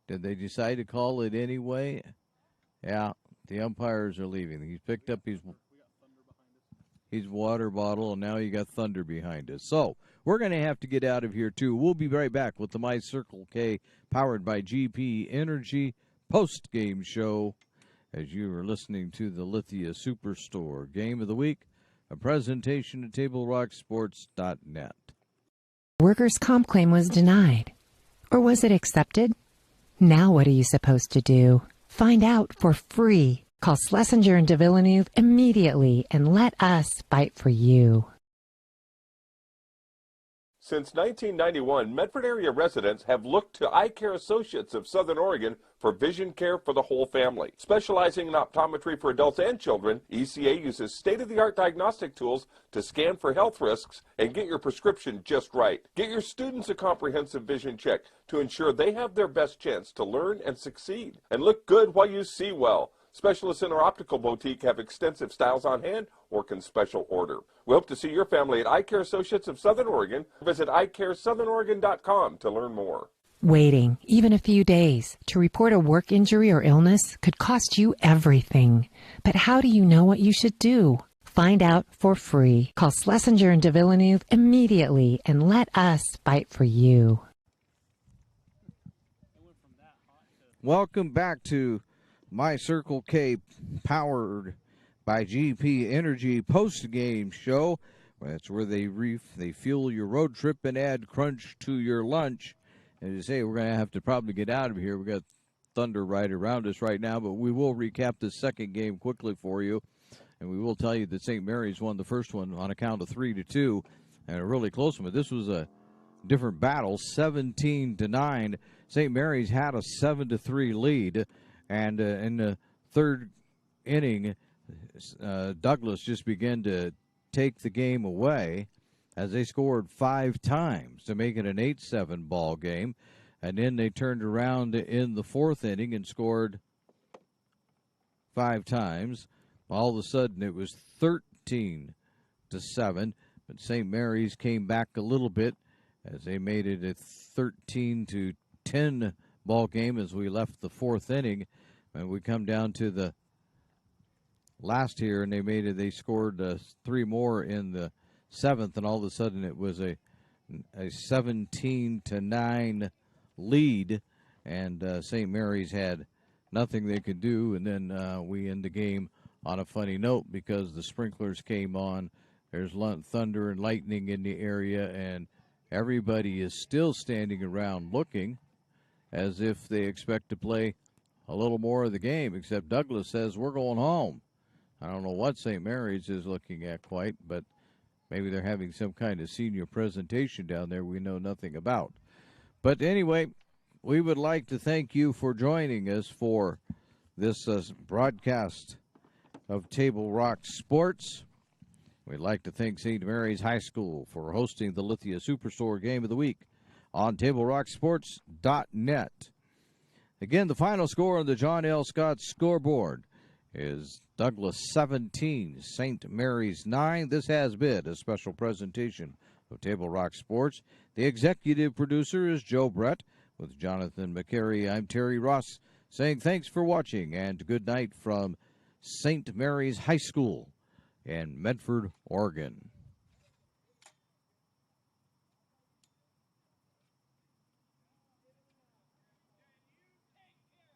Speaker 1: Did they decide to call it anyway? Yeah, the umpires are leaving. He's picked up his water bottle, and now you got thunder behind us. So we're going to have to get out of here, too. We'll be right back with the My Circle K, powered by GP Energy, post-game show, as you are listening to the Lithia Superstore Game of the Week, a presentation of TableRockSports.net.
Speaker 21: Workers' comp claim was denied. Or was it accepted? Now what are you supposed to do? Find out for free. Call Schlesinger and de Villeneuve immediately and let us fight for you.
Speaker 8: Since 1991, Medford area residents have looked to Eye Care Associates of Southern Oregon for vision care for the whole family. Specializing in optometry for adults and children, ECA uses state-of-the-art diagnostic tools to scan for health risks and get your prescription just right. Get your students a comprehensive vision check to ensure they have their best chance to learn and succeed. And look good while you see well. Specialists in our optical boutique have extensive styles on hand or can special order. We hope to see your family at Eye Care Associates of Southern Oregon. Visit eyecaresouthern.com to learn more.
Speaker 21: Waiting, even a few days, to report a work injury or illness could cost you everything. But how do you know what you should do? Find out for free. Call Schlesinger and de Villeneuve immediately and let us fight for you.
Speaker 1: Welcome back to My Circle K, powered by GP Energy post-game show. That's where they fuel your road trip and add crunch to your lunch. And you say, we're going to have to probably get out of here. We got thunder right around us right now, but we will recap the second game quickly for you. And we will tell you that St. Mary's won the first one on a count of 3-2, and a really close one. But this was a different battle, 17-9. St. Mary's had a 7-3 lead. And in the third inning, Douglas just began to take the game away as they scored 5 times to make it an 8-7 ball game. And then they turned around in the fourth inning and scored 5 times. All of a sudden, it was 13-7. But St. Mary's came back a little bit as they made it a 13-10 ball game as we left the fourth inning. And we come down to the last here, and they scored 3 more in the seventh, and all of a sudden it was a 17-9 lead, and St. Mary's had nothing they could do, and then we end the game on a funny note because the sprinklers came on. There's thunder and lightning in the area, and everybody is still standing around looking as if they expect to play a little more of the game, except Douglas says, we're going home. I don't know what St. Mary's is looking at quite, but Maybe they're having some kind of senior presentation down there we know nothing about. But anyway, we would like to thank you for joining us for this broadcast of Table Rock Sports. We'd like to thank St. Mary's High School for hosting the Lithia Superstore Game of the Week on TableRockSports.net. Again, the final score on the John L. Scott scoreboard is Douglas 17, St. Mary's 9. This has been a special presentation of Table Rock Sports. The executive producer is Joe Brett. With Jonathan McCary, I'm Terry Ross, saying thanks for watching and good night from St. Mary's High School in Medford, Oregon.